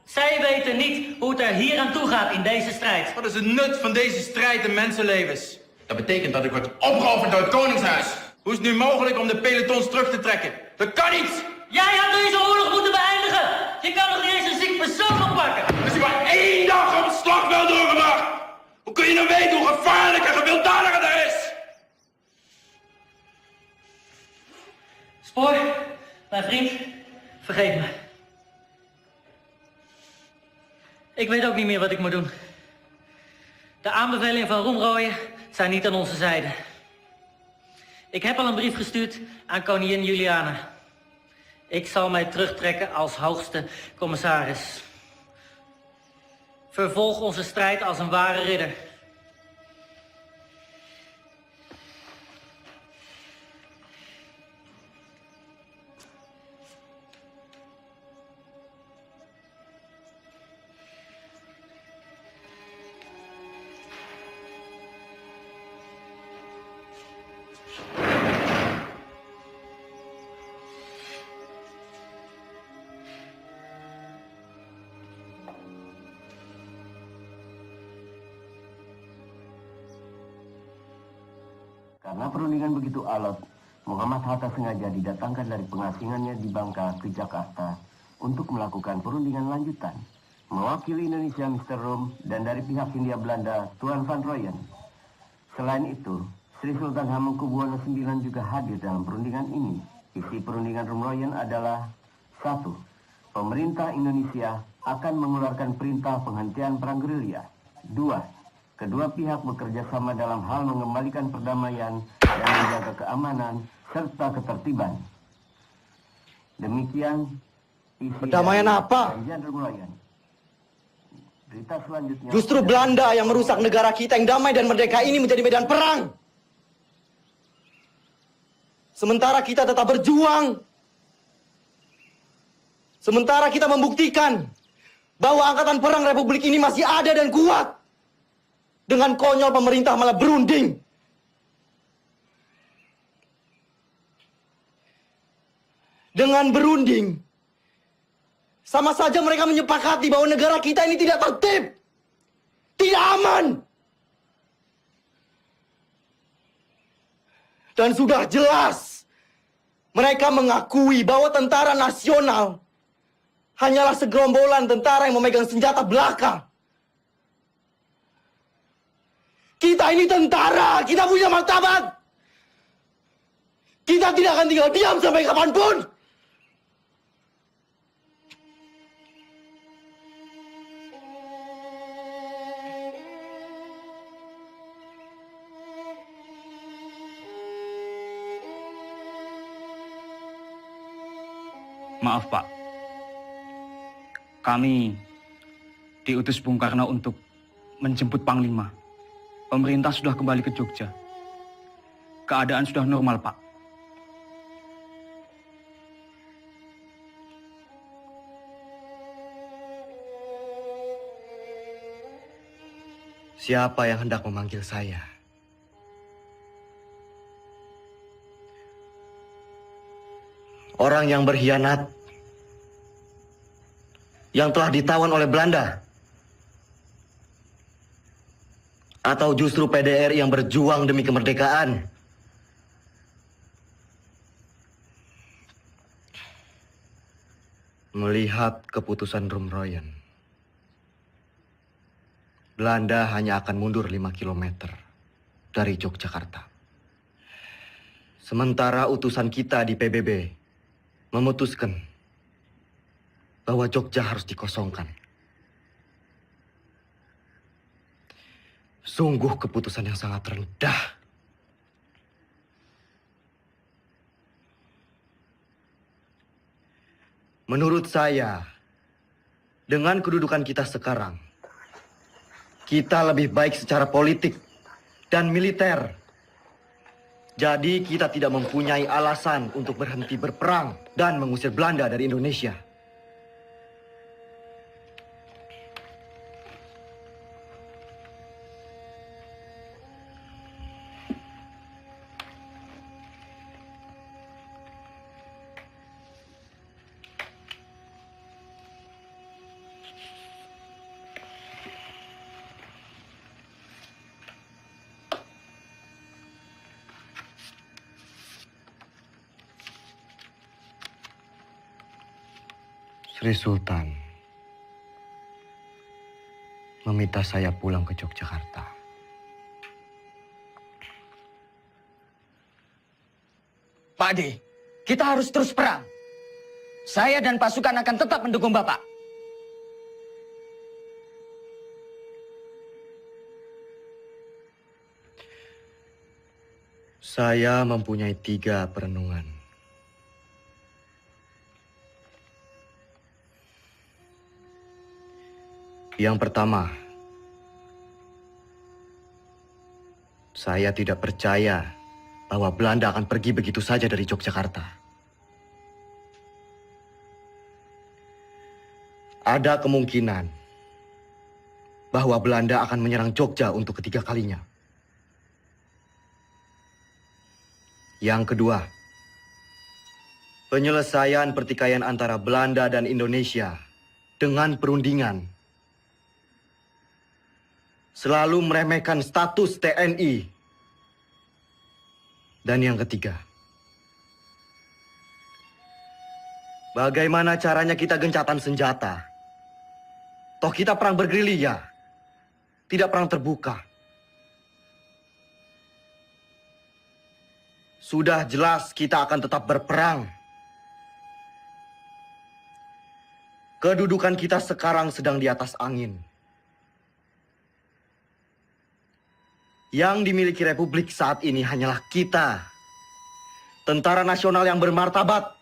Zij weten niet hoe het er hier aan toe gaat in deze strijd. Wat is het nut van deze strijd in mensenlevens? Dat betekent dat ik word opgeofferd door het Koningshuis. Hoe is het nu mogelijk om de pelotons terug te trekken? Dat kan niet! Jij had deze oorlog moeten beëindigen! Je kan nog niet eens een ziek persoon oppakken! Als je maar 1 dag op het slagveld doorgebracht! Hoe kun je nou weten hoe gevaarlijk en gewelddadiger dat is? Spoor, mijn vriend, vergeet me. Ik weet ook niet meer wat ik moet doen. De aanbevelingen van Roemrooyen zijn niet aan onze zijde. Ik heb al een brief gestuurd aan koningin Juliana. Ik zal mij terugtrekken als hoogste commissaris. Vervolg onze strijd als een ware ridder. Karena perundingan begitu alot, Muhammad Hatta sengaja didatangkan dari pengasingannya di Bangka ke Jakarta untuk melakukan perundingan lanjutan. Mewakili Indonesia Mr. Rom dan dari pihak Hindia Belanda Tuan Van Rooyen. Selain itu, Sri Sultan Hamengkubuwono IX juga hadir dalam perundingan ini. Isi perundingan Rom Rooyen adalah 1. Pemerintah Indonesia akan mengeluarkan perintah penghentian perang gerilya. 2. Kedua pihak bekerja sama dalam hal mengembalikan perdamaian dan menjaga keamanan serta ketertiban. Demikian isi Perdamaian apa? perjanjian Rom Rooyen. Berita selanjutnya. Justru Belanda yang merusak negara kita yang damai dan merdeka ini menjadi medan perang. Sementara kita tetap berjuang. Sementara kita membuktikan bahwa angkatan perang Republik ini masih ada dan kuat. Dengan konyol pemerintah malah berunding. Dengan berunding, sama saja mereka menyepakati bahwa negara kita ini tidak tertib, tidak aman. Dan sudah jelas, mereka mengakui bahwa tentara nasional hanyalah segerombolan tentara yang memegang senjata belaka. Kita ini tentara, kita punya martabat. Kita tidak akan tinggal diam sampai kapanpun. Maaf, Pak. Kami diutus Bung Karno untuk menjemput Panglima. Pemerintah sudah kembali ke Jogja. Keadaan sudah normal, Pak. Siapa yang hendak memanggil saya? Orang yang berkhianat, yang telah ditawan oleh Belanda, atau justru PDRI yang berjuang demi kemerdekaan? Melihat keputusan Rom Rooyen, Belanda hanya akan mundur 5 km dari Yogyakarta. Sementara utusan kita di PBB memutuskan bahwa Jogja harus dikosongkan. Sungguh keputusan yang sangat rendah. Menurut saya, dengan kedudukan kita sekarang, kita lebih baik secara politik dan militer. Jadi kita tidak mempunyai alasan untuk berhenti berperang dan mengusir Belanda dari Indonesia. Sri Sultan meminta saya pulang ke Yogyakarta. Pak De, kita harus terus perang. Saya dan pasukan akan tetap mendukung Bapak. Saya mempunyai 3 perenungan. Yang pertama, saya tidak percaya bahwa Belanda akan pergi begitu saja dari Yogyakarta. Ada kemungkinan bahwa Belanda akan menyerang Jogja untuk ketiga kalinya. Yang kedua, penyelesaian pertikaian antara Belanda dan Indonesia dengan perundingan selalu meremehkan status TNI Dan yang ketiga, bagaimana caranya kita gencatan senjata? Toh kita perang bergerilya, tidak perang terbuka. Sudah jelas kita akan tetap berperang. Kedudukan kita sekarang sedang di atas angin. Yang dimiliki Republik saat ini hanyalah kita, tentara nasional yang bermartabat,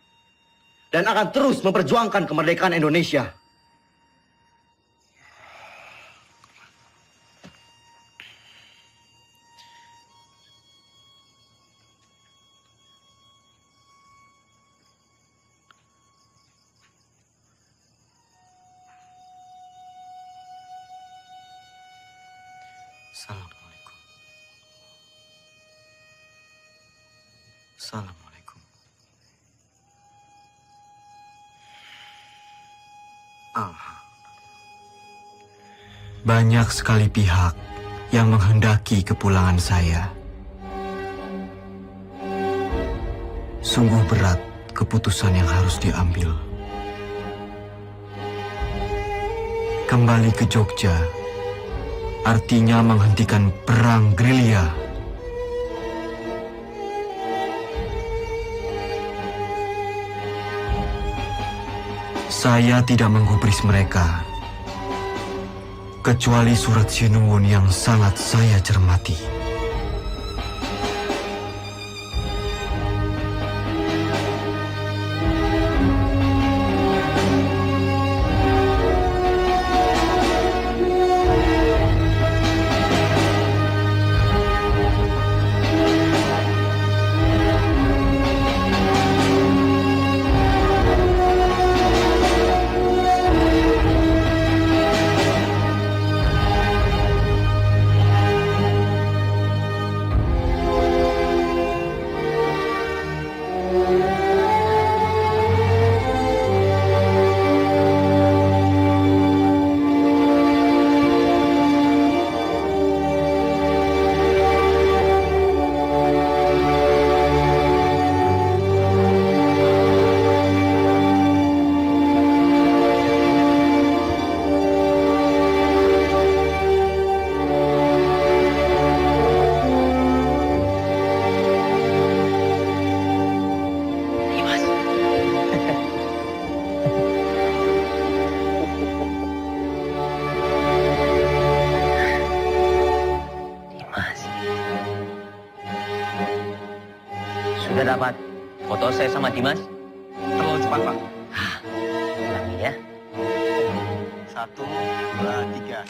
dan akan terus memperjuangkan kemerdekaan Indonesia. Assalamualaikum. Assalamualaikum. Banyak sekali pihak yang menghendaki kepulangan saya. Sungguh berat keputusan yang harus diambil. Kembali ke Jogja artinya menghentikan perang gerilya. Saya tidak menggubris mereka, kecuali surat Sinuwun yang sangat saya cermati. Sudah dapat foto saya sama Dimas? Terlalu cepat, Pak. Ulangi ya. 1, 2, 3.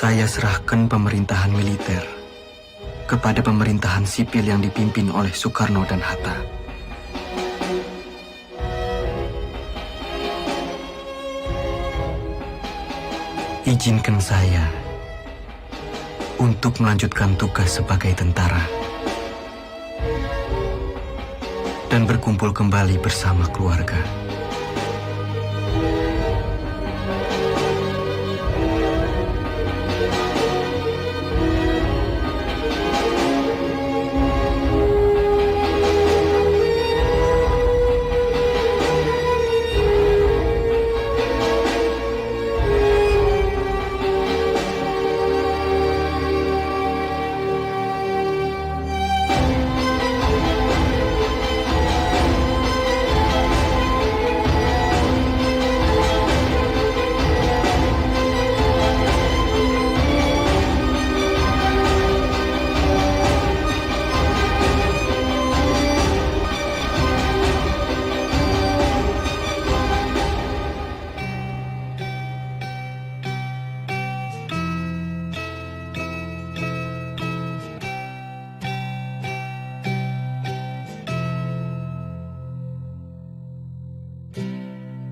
Saya serahkan pemerintahan militer kepada pemerintahan sipil yang dipimpin oleh Soekarno dan Hatta. Izinkan saya untuk melanjutkan tugas sebagai tentara dan berkumpul kembali bersama keluarga.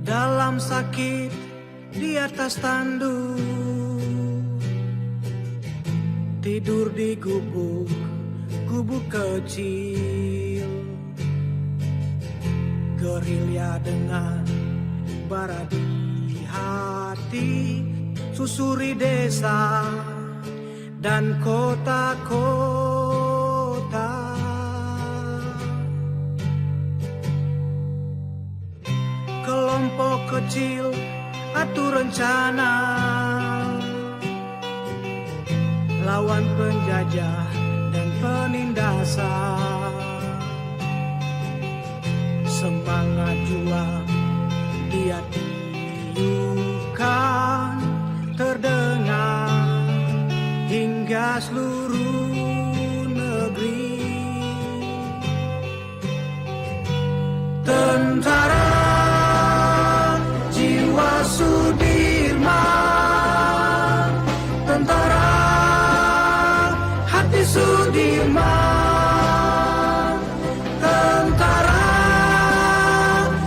Dalam sakit di atas tanduk, tidur di gubuk kecil, gerilya dengan bara di hati, susuri desa dan kota-kota. Kelompok kecil atur rencana lawan penjajah dan penindasan. Semangat juang dia tiupkan terdengar hingga seluruh negeri. Tentara jiwa Sudirman, tentara hati Sudirman, tentara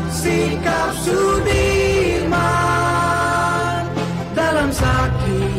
sikap Sudirman dalam sakit